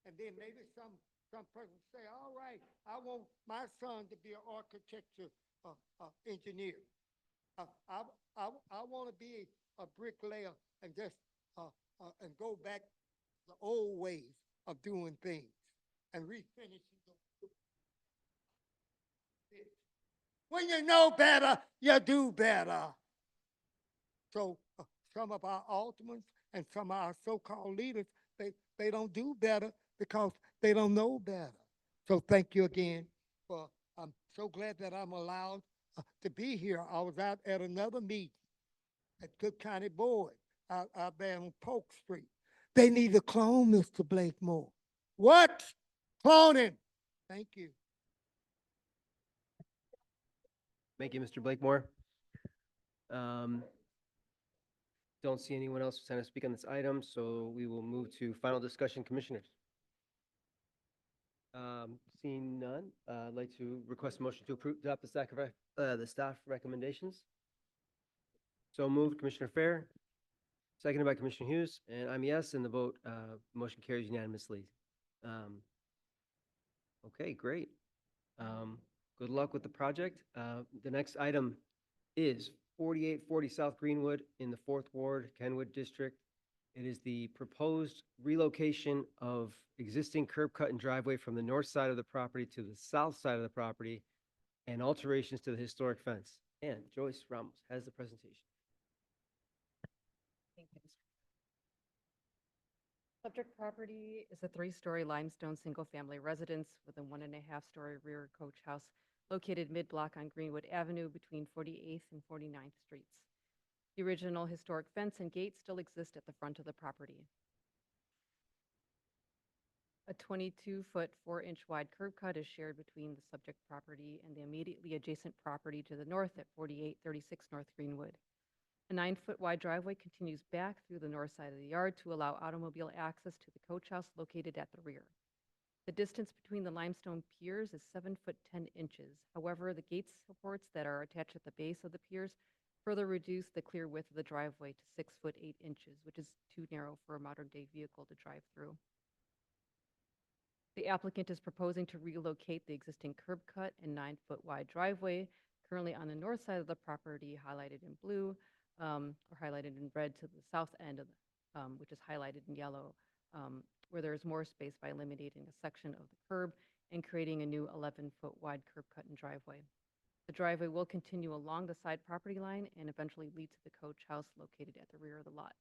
And then maybe some person say, all right, I want my son to be an architecture engineer. I want to be a bricklayer and just and go back the old ways of doing things and refinishing them. When you know better, you do better. So some of our aldermen and some of our so-called leaders, they don't do better because they don't know better. So thank you again. I'm so glad that I'm allowed to be here. I was out at another meeting at Cook County Board out there on Polk Street. They need to clone Mr. Blakemore. What? Cloning. Thank you. Thank you, Mr. Blakemore. Don't see anyone else who's trying to speak on this item, so we will move to final discussion, commissioners. Seeing none, I'd like to request a motion to adopt the staff recommendations. So moved, Commissioner Fair, seconded by Commissioner Hughes, and I'm yes, and the vote, motion carries unanimously. Okay, great. Good luck with the project. The next item is 4840 South Greenwood in the 4th Ward, Kenwood District. It is the proposed relocation of existing curb cut and driveway from the north side of the property to the south side of the property and alterations to the historic fence. And Joyce Ramos has the presentation. Thank you, Mr. Subject property is a 3-story limestone single-family residence with a 1.5-story rear coach house located mid-block on Greenwood Avenue between 48th and 49th Streets. The original historic fence and gate still exist at the front of the property. A 22-foot, 4-inch wide curb cut is shared between the subject property and the immediately adjacent property to the north at 4836 North Greenwood. A 9-foot wide driveway continues back through the north side of the yard to allow automobile access to the coach house located at the rear. The distance between the limestone piers is 7 foot 10 inches. However, the gate supports that are attached at the base of the piers further reduce the clear width of the driveway to 6 foot 8 inches, which is too narrow for a modern day vehicle to drive through. The applicant is proposing to relocate the existing curb cut and 9-foot wide driveway currently on the north side of the property, highlighted in blue, or highlighted in red, to the south end of which is highlighted in yellow, where there is more space by eliminating a section of the curb and creating a new 11-foot wide curb cut and driveway. The driveway will continue along the side property line and eventually lead to the coach house located at the rear of the lot.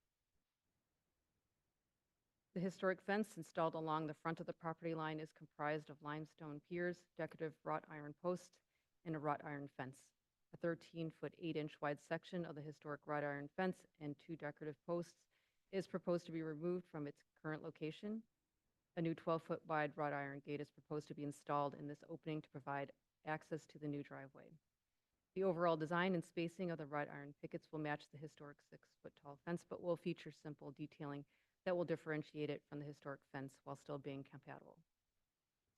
The historic fence installed along the front of the property line is comprised of limestone piers, decorative wrought iron posts, and a wrought iron fence. A 13-foot, 8-inch wide section of the historic wrought iron fence and 2 decorative posts is proposed to be removed from its current location. A new 12-foot wide wrought iron gate is proposed to be installed in this opening to provide access to the new driveway. The overall design and spacing of the wrought iron pickets will match the historic 6-foot tall fence, but will feature simple detailing that will differentiate it from the historic fence while still being compatible.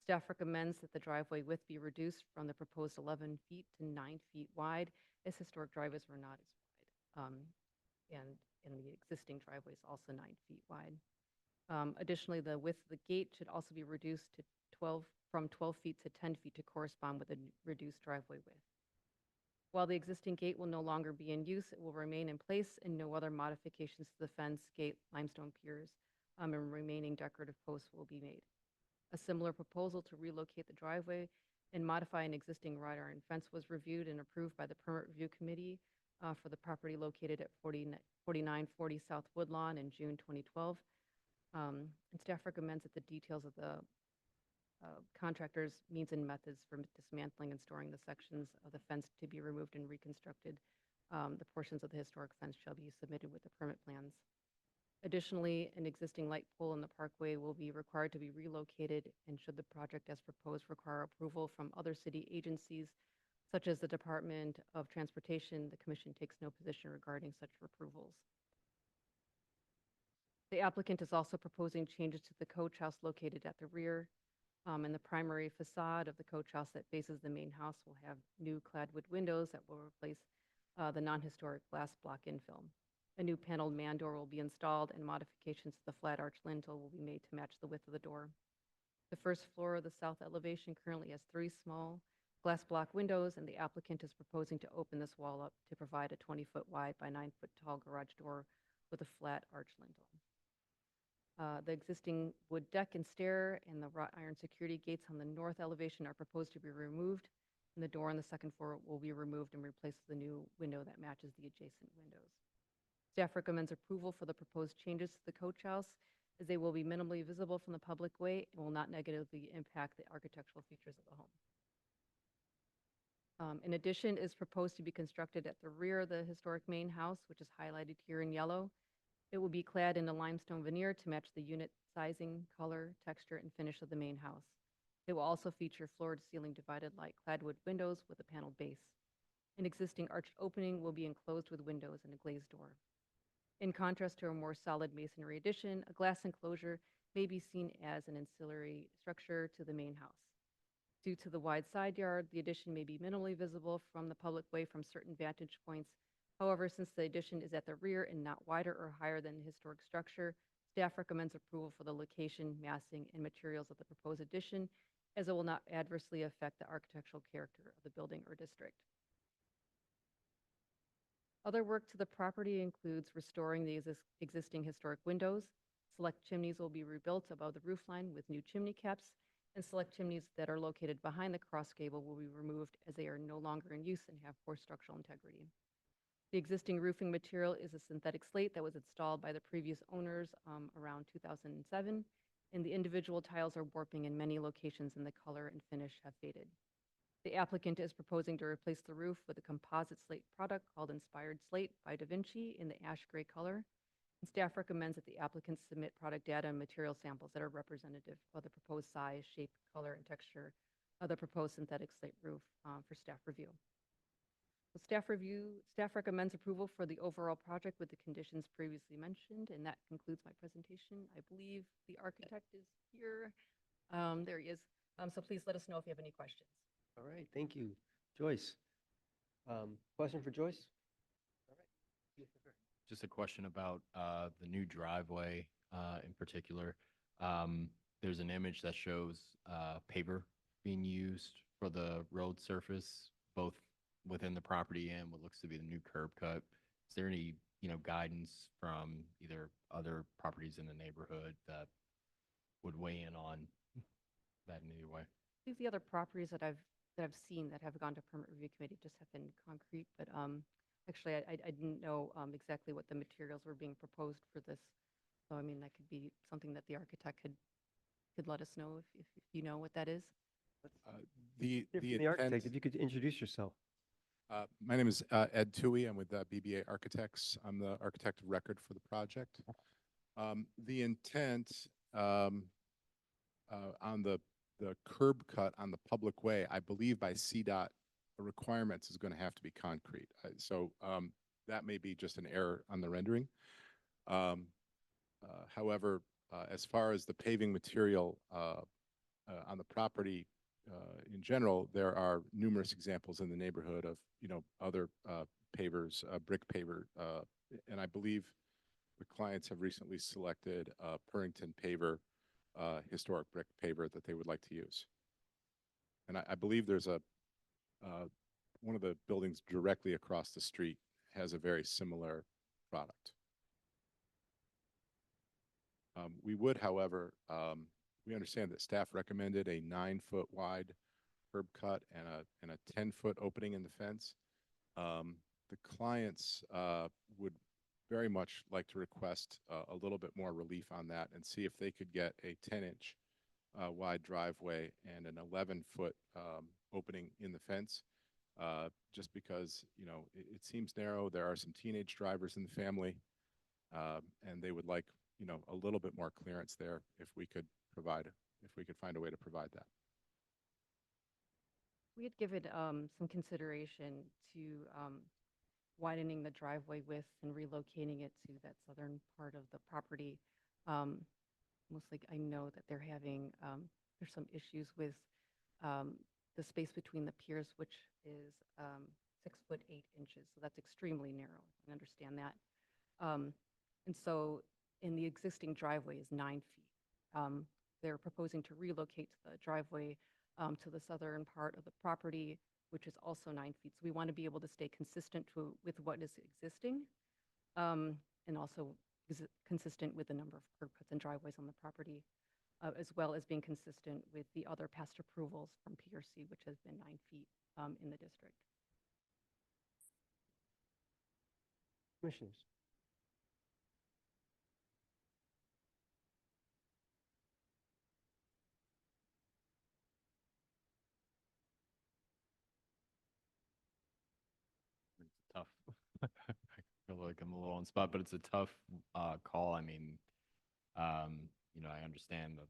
Staff recommends that the driveway width be reduced from the proposed 11 feet to 9 feet wide, as historic driveways were not as wide. And the existing driveway is also 9 feet wide. Additionally, the width of the gate should also be reduced to from 12 feet to 10 feet to correspond with the reduced driveway width. While the existing gate will no longer be in use, it will remain in place and no other modifications to the fence, gate, limestone piers, and remaining decorative posts will be made. A similar proposal to relocate the driveway and modify an existing wrought iron fence was reviewed and approved by the Permit Review Committee for the property located at 4940 South Woodlawn in June 2012. And staff recommends that the details of the contractors' means and methods for dismantling and storing the sections of the fence to be removed and reconstructed. The portions of the historic fence shall be submitted with the permit plans. Additionally, an existing light pole in the parkway will be required to be relocated, and should the project as proposed require approval from other city agencies, such as the Department of Transportation, the Commission takes no position regarding such approvals. The applicant is also proposing changes to the coach house located at the rear. And the primary facade of the coach house that faces the main house will have new clad-wood windows that will replace the non-historic glass block infill. A new paneled man door will be installed, and modifications to the flat arch lintel will be made to match the width of the door. The first floor of the south elevation currently has 3 small glass block windows, and the applicant is proposing to open this wall up to provide a 20-foot wide by 9-foot tall garage door with a flat arch lintel. The existing wood deck and stair and the wrought iron security gates on the north elevation are proposed to be removed, and the door on the second floor will be removed and replaced with a new window that matches the adjacent windows. Staff recommends approval for the proposed changes to the coach house, as they will be minimally visible from the public way and will not negatively impact the architectural features of the home. In addition, it is proposed to be constructed at the rear of the historic main house, which is highlighted here in yellow. It will be clad in a limestone veneer to match the unit sizing, color, texture, and finish of the main house. It will also feature floor-to-ceiling divided light clad wood windows with a paneled base. An existing arched opening will be enclosed with windows and a glazed door. In contrast to a more solid masonry addition, a glass enclosure may be seen as an ancillary structure to the main house. Due to the wide side yard, the addition may be minimally visible from the public way from certain vantage points. However, since the addition is at the rear and not wider or higher than the historic structure, staff recommends approval for the location, massing, and materials of the proposed addition, as it will not adversely affect the architectural character of the building or district. Other work to the property includes restoring the existing historic windows. Select chimneys will be rebuilt above the roofline with new chimney caps, and select chimneys that are located behind the cross gable will be removed as they are no longer in use and have poor structural integrity. The existing roofing material is a synthetic slate that was installed by the previous owners around 2007, and the individual tiles are warping in many locations and the color and finish have faded. The applicant is proposing to replace the roof with a composite slate product called Inspired Slate by Da Vinci in the ash gray color. And staff recommends that the applicant submit product data and material samples that are representative of the proposed size, shape, color, and texture of the proposed synthetic slate roof for staff review. So staff recommends approval for the overall project with the conditions previously mentioned, and that concludes my presentation. I believe the architect is here. There he is. So please let us know if you have any questions. All right, thank you. Joyce? Question for Joyce? All right. Just a question about the new driveway in particular. There's an image that shows paver being used for the road surface, both within the property and what looks to be the new curb cut. Is there any, guidance from either other properties in the neighborhood that would weigh in on that in any way? I think the other properties that I've seen that have gone to permit review committee just have been concrete, but actually I didn't know exactly what the materials were being proposed for this. So I mean, that could be something that the architect could let us know if you know what that is. Hear from the architect, if you could introduce yourself. My name is Ed Tui. I'm with BBA Architects. I'm the architect of record for the project. The intent on the curb cut on the public way, I believe by CDOT requirements is going to have to be concrete. So that may be just an error on the rendering. However, as far as the paving material on the property in general, there are numerous examples in the neighborhood of, other pavers, brick paver, and I believe the clients have recently selected Purrington paver, historic brick paver that they would like to use. And I believe there's one of the buildings directly across the street has a very similar product. We would, however, we understand that staff recommended a 9-foot wide curb cut and a 10-foot opening in the fence. The clients would very much like to request a little bit more relief on that and see if they could get a 10-inch wide driveway and an 11-foot opening in the fence. Just because, it seems narrow. There are some teenage drivers in the family, and they would like, a little bit more clearance there if we could find a way to provide that. We had given some consideration to widening the driveway width and relocating it to that southern part of the property. Mostly, I know that they're having, there's some issues with the space between the piers, which is 6 foot 8 inches. So that's extremely narrow. I understand that. And so, and the existing driveway is 9 feet. They're proposing to relocate the driveway to the southern part of the property, which is also 9 feet. So we want to be able to stay consistent with what is existing, and also consistent with the number of curb cuts and driveways on the property, as well as being consistent with the other past approvals from PRC, which has been 9 feet in the district. Commissioners? It's tough. I feel like I'm a little on spot, but it's a tough call. I mean, I understand the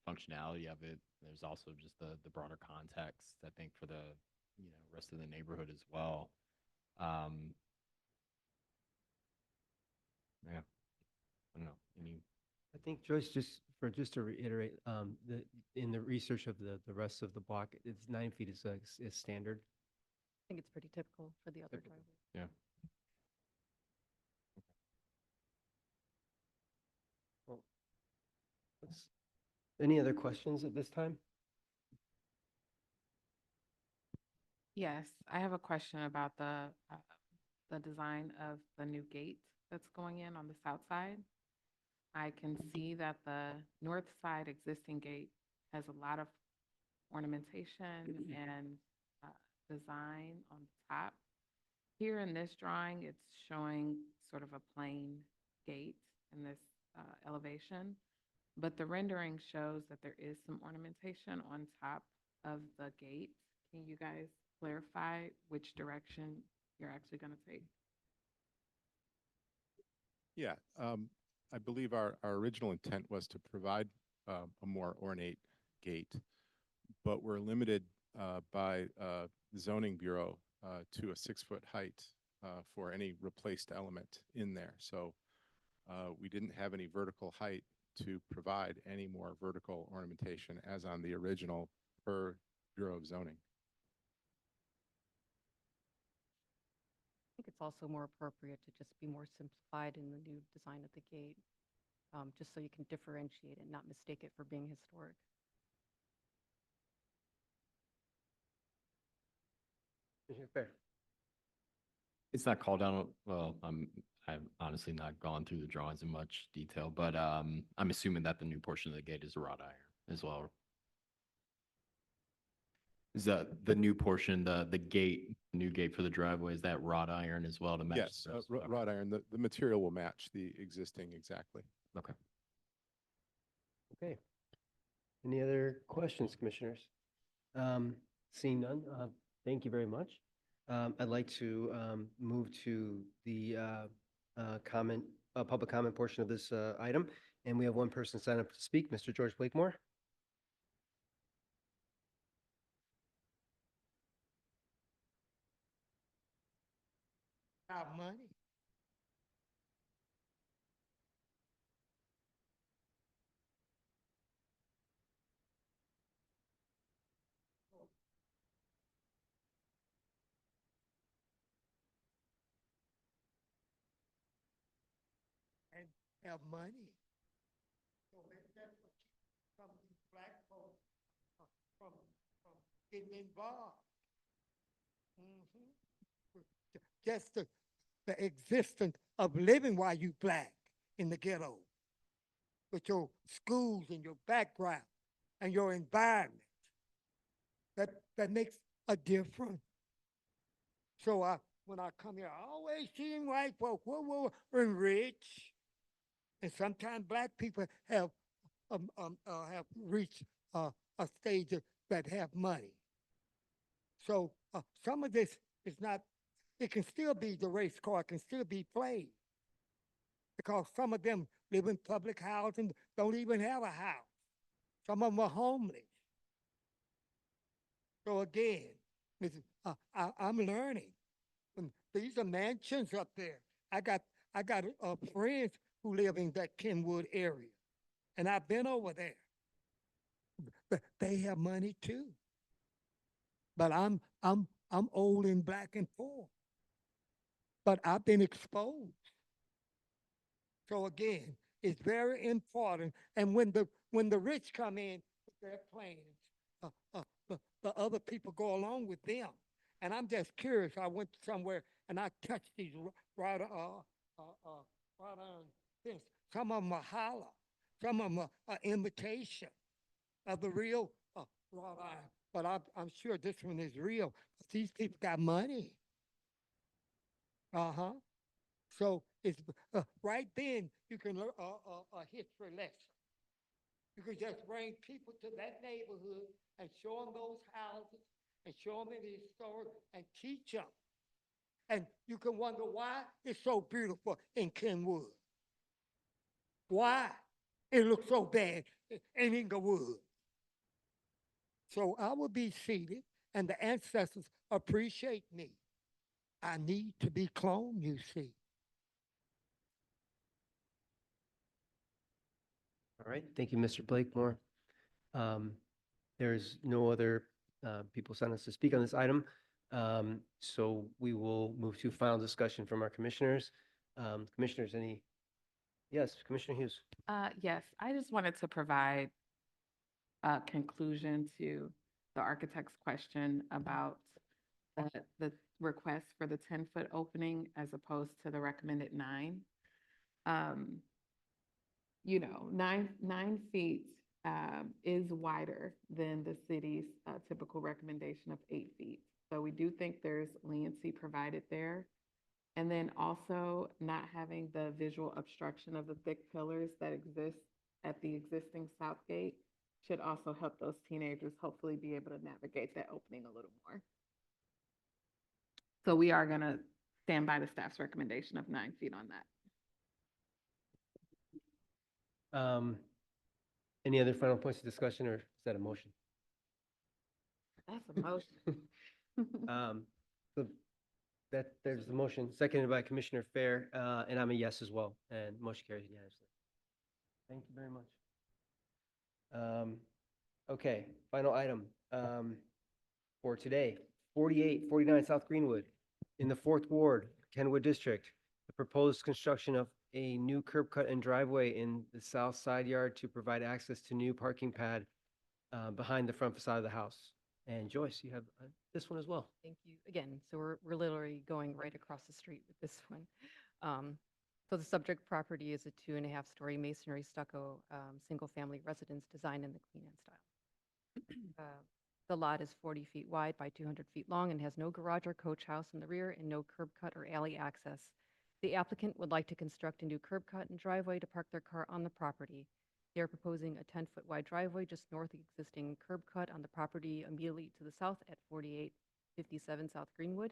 functionality of it. There's also just the broader context, I think, for the rest of the neighborhood as well. Yeah, I don't know. I think Joyce, just to reiterate, in the research of the rest of the block, it's 9 feet is standard. I think it's pretty typical for the other driveways. Yeah. Well, any other questions at this time? Yes, I have a question about the design of the new gate that's going in on the south side. I can see that the north side existing gate has a lot of ornamentation and design on the top. Here in this drawing, it's showing sort of a plain gate in this elevation, but the rendering shows that there is some ornamentation on top of the gate. Can you guys clarify which direction you're actually going to take? Yeah, I believe our original intent was to provide a more ornate gate, but we're limited by the zoning bureau to a 6-foot height for any replaced element in there. So we didn't have any vertical height to provide any more vertical ornamentation as on the original per Bureau of Zoning. I think it's also more appropriate to just be more simplified in the new design of the gate, just so you can differentiate it, not mistake it for being historic. Commissioner Fair. It's not called out, well, I've honestly not gone through the drawings in much detail, but I'm assuming that the new portion of the gate is wrought iron as well. Is that the new portion, the gate, new gate for the driveway, is that wrought iron as well to match? Yes, the rest? Okay. wrought iron, the material will match the existing exactly. Okay. Okay. Any other questions, commissioners? Seeing none, thank you very much. I'd like to move to the public comment portion of this item. And we have one person signed up to speak, Mr. George Blakemore. Our money. And have money. So that's what keeps some of these black folks from getting involved. Just the existence of living while you black in the ghetto, with your schools and your background and your environment. That makes a difference. So when I come here, I always see white folks, and rich, and sometimes black people have reached a stage that have money. So some of this is not. It can still be the race car, can still be played, because some of them live in public housing, don't even have a house. Some of them are homeless. So again, I'm learning. And these are mansions up there. I got friends who live in that Kenwood area, and I've been over there. But they have money too. But I'm old and black and poor. But I've been exposed. So again, it's very important. And when the rich come in with their plans, the other people go along with them. And I'm just curious. I went somewhere and I touched these wrought iron things. Some of them are hollow. Some of them are imitation of the real wrought iron. But I'm sure this one is real. But these people got money. So it's right then you can learn a history lesson. You can just bring people to that neighborhood and show them those houses and show them the historic and teach them. And you can wonder why it's so beautiful in Kenwood. Why it looks so bad in Inglewood. So I will be seated, and the ancestors appreciate me. I need to be cloned, you see. All right, thank you, Mr. Blakemore. There's no other people signed us to speak on this item. So we will move to final discussion from our commissioners. Commissioners, any? Yes, Commissioner Hughes. Yes, I just wanted to provide a conclusion to the architect's question about the request for the 10-foot opening as opposed to the recommended 9. You know, 9 feet is wider than the city's typical recommendation of 8 feet. So we do think there's leniency provided there. And then also not having the visual obstruction of the thick pillars that exist at the existing south gate should also help those teenagers hopefully be able to navigate that opening a little more. So we are gonna stand by the staff's recommendation of 9 feet on that. Any other final points of discussion, or is that a motion? That's a motion. So that, there's the motion, seconded by Commissioner Fair, and I'm a yes as well, and motion carries unanimously. Thank you very much. Okay, final item, for today, 4849 South Greenwood, in the Fourth Ward, Kenwood District. The proposed construction of a new curb cut and driveway in the south side yard to provide access to new parking pad, behind the front facade of the house. And Joyce, you have this one as well. Thank you again. So we're literally going right across the street with this one. So the subject property is a 2.5-story masonry stucco, single-family residence designed in the Queen Anne style. The lot is 40 feet wide by 200 feet long and has no garage or coach house in the rear and no curb cut or alley access. The applicant would like to construct a new curb cut and driveway to park their car on the property. They are proposing a 10-foot wide driveway just north of the existing curb cut on the property immediately to the south at 4857 South Greenwood,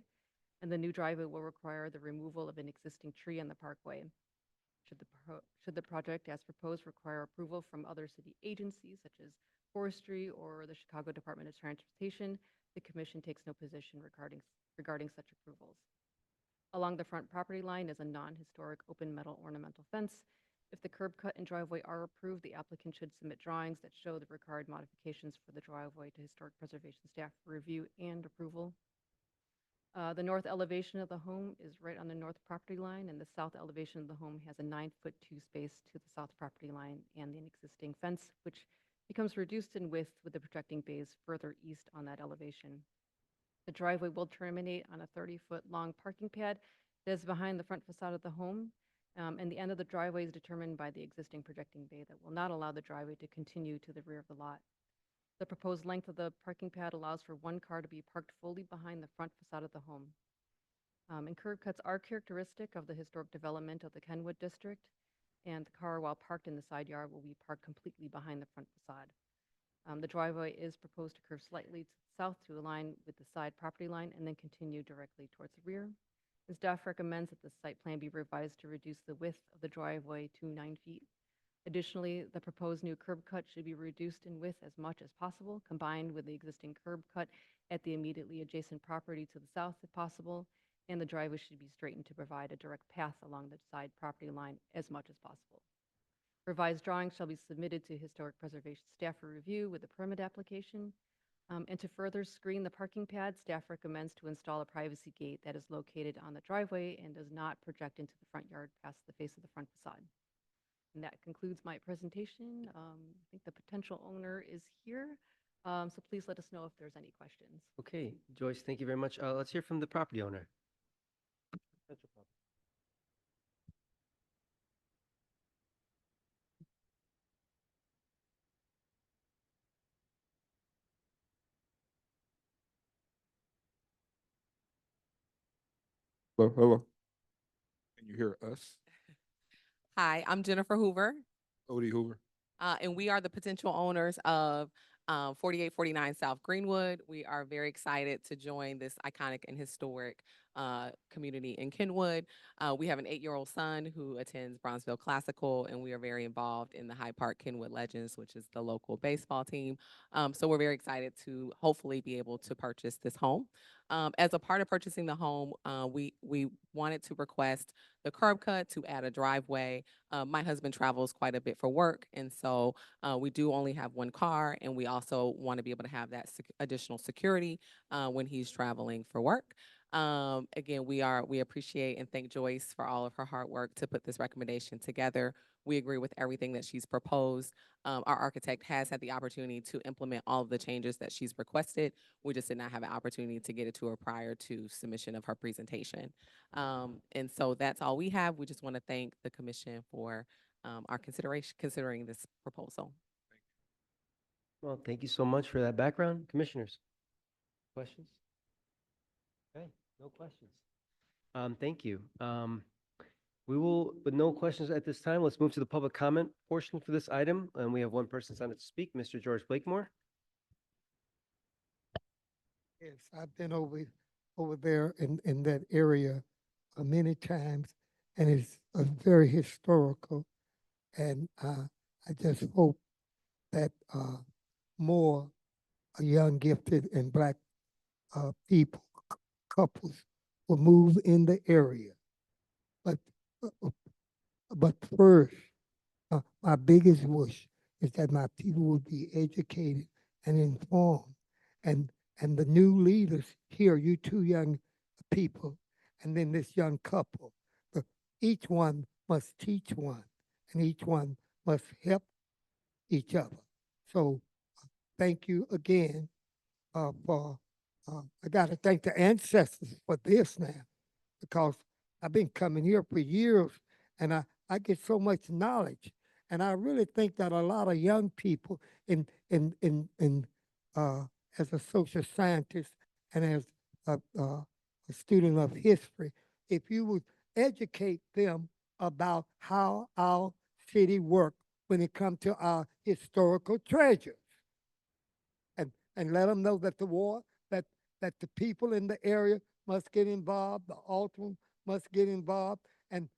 and the new driveway will require the removal of an existing tree on the parkway. Should the project as proposed require approval from other city agencies such as Forestry or the Chicago Department of Transportation, the commission takes no position regarding such approvals. Along the front property line is a non-historic open metal ornamental fence. If the curb cut and driveway are approved, the applicant should submit drawings that show the required modifications for the driveway to historic preservation staff for review and approval. The north elevation of the home is right on the north property line, and the south elevation of the home has a 9-foot 2 space to the south property line and an existing fence, which becomes reduced in width with the projecting bays further east on that elevation. The driveway will terminate on a 30-foot long parking pad that is behind the front facade of the home, and the end of the driveway is determined by the existing projecting bay that will not allow the driveway to continue to the rear of the lot. The proposed length of the parking pad allows for one car to be parked fully behind the front facade of the home. And curb cuts are characteristic of the historic development of the Kenwood district, and the car, while parked in the side yard, will be parked completely behind the front facade. The driveway is proposed to curve slightly to the south to align with the side property line and then continue directly towards the rear. And staff recommends that the site plan be revised to reduce the width of the driveway to 9 feet. Additionally, the proposed new curb cut should be reduced in width as much as possible, combined with the existing curb cut at the immediately adjacent property to the south if possible, and the driveway should be straightened to provide a direct path along the side property line as much as possible. Revised drawings shall be submitted to Historic Preservation staff for review with the permit application. And to further screen the parking pad, staff recommends to install a privacy gate that is located on the driveway and does not project into the front yard past the face of the front facade. And that concludes my presentation. I think the potential owner is here, so please let us know if there's any questions. Okay, Joyce, thank you very much. Let's hear from the property owner. Hello, hello. Can you hear us? Hi, I'm Jennifer Hoover, Odie Hoover. and we are the potential owners of 4849 South Greenwood. We are very excited to join this iconic and historic community in Kenwood. We have an 8-year-old son who attends Bronzeville Classical, and we are very involved in the Hyde Park Kenwood Legends, which is the local baseball team. So we're very excited to hopefully be able to purchase this home. As a part of purchasing the home, we wanted to request the curb cut to add a driveway. My husband travels quite a bit for work, and so we do only have one car, and we also want to be able to have that additional security when he's traveling for work. Again, we appreciate and thank Joyce for all of her hard work to put this recommendation together. We agree with everything that she's proposed. Our architect has had the opportunity to implement all of the changes that she's requested. We just did not have an opportunity to get it to her prior to submission of her presentation. And so that's all we have. We just want to thank the commission for our considering this proposal. Well, thank you so much for that background. Commissioners, questions? Okay, no questions. Thank you. We will, with no questions at this time, let's move to the public comment portion for this item. And we have one person signed up to speak, Mr. George Blakemore. Yes, I've been over there in that area many times, and it's very historical. And I just hope that more young, gifted, and black people, couples, will move in the area. But uh, but first, my biggest wish is that my people will be educated and informed, and the new leaders here, you two young people, and then this young couple, the, each one must teach one, and each one must help each other. So thank you again for. I got to thank the ancestors for this now, because I've been coming here for years, and I get so much knowledge. And I really think that a lot of young people in as a social scientist and as a student of history, if you would educate them about how our city worked when it comes to our historical treasures, and let them know that the war, that the people in the area must get involved, the alderman must get involved, and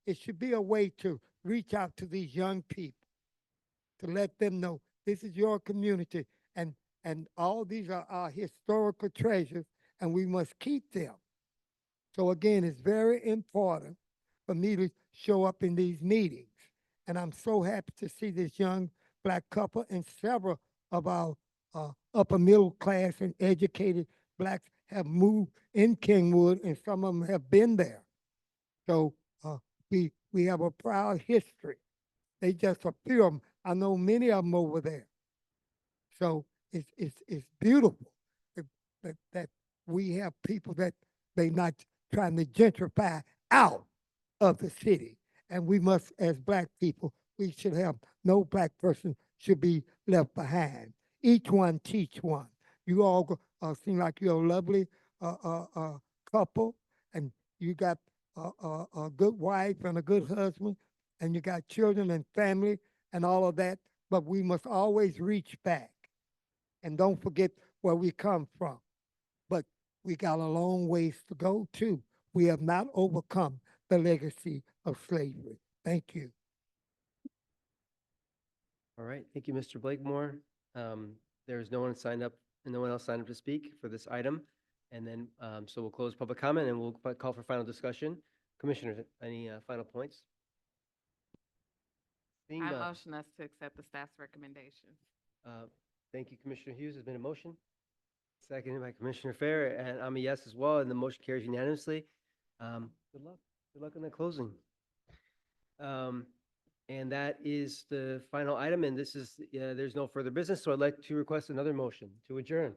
it should be a way to reach out to these young people to let them know this is your community, and all these are our historical treasures, and we must keep them. So again, it's very important for me to show up in these meetings. And I'm so happy to see this young black couple and several of our upper middle class and educated blacks have moved in Kingwood, and some of them have been there. So we have a proud history. They just a few of them. I know many of them over there. So it's beautiful that we have people that they not trying to gentrify out of the city. And we must, as black people, we should have no black person should be left behind. Each one teach one. You all seem like you're a lovely couple, and you got a good wife and a good husband, and you got children and family and all of that. But we must always reach back and don't forget where we come from. But we got a long ways to go too. We have not overcome the legacy of slavery. Thank you. All right, thank you, Mr. Blakemore. There's no one signed up, and no one else signed up to speak for this item. And then, so we'll close public comment and we'll call for final discussion. Commissioners, any final points? Seeing I none. motion us to accept the staff's recommendations. Thank you, Commissioner Hughes. There's been a motion. Seconded by Commissioner Fair, and I'm a yes as well, and the motion carries unanimously. Good luck. Good luck on the closing. And that is the final item, and this is, there's no further business, so I'd like to request another motion to adjourn.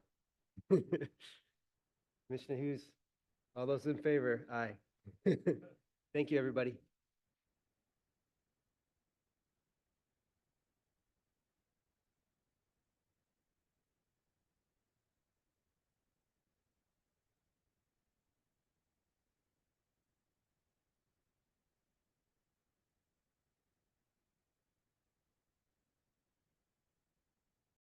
Commissioner Hughes, all those in favor, aye. Thank you, everybody.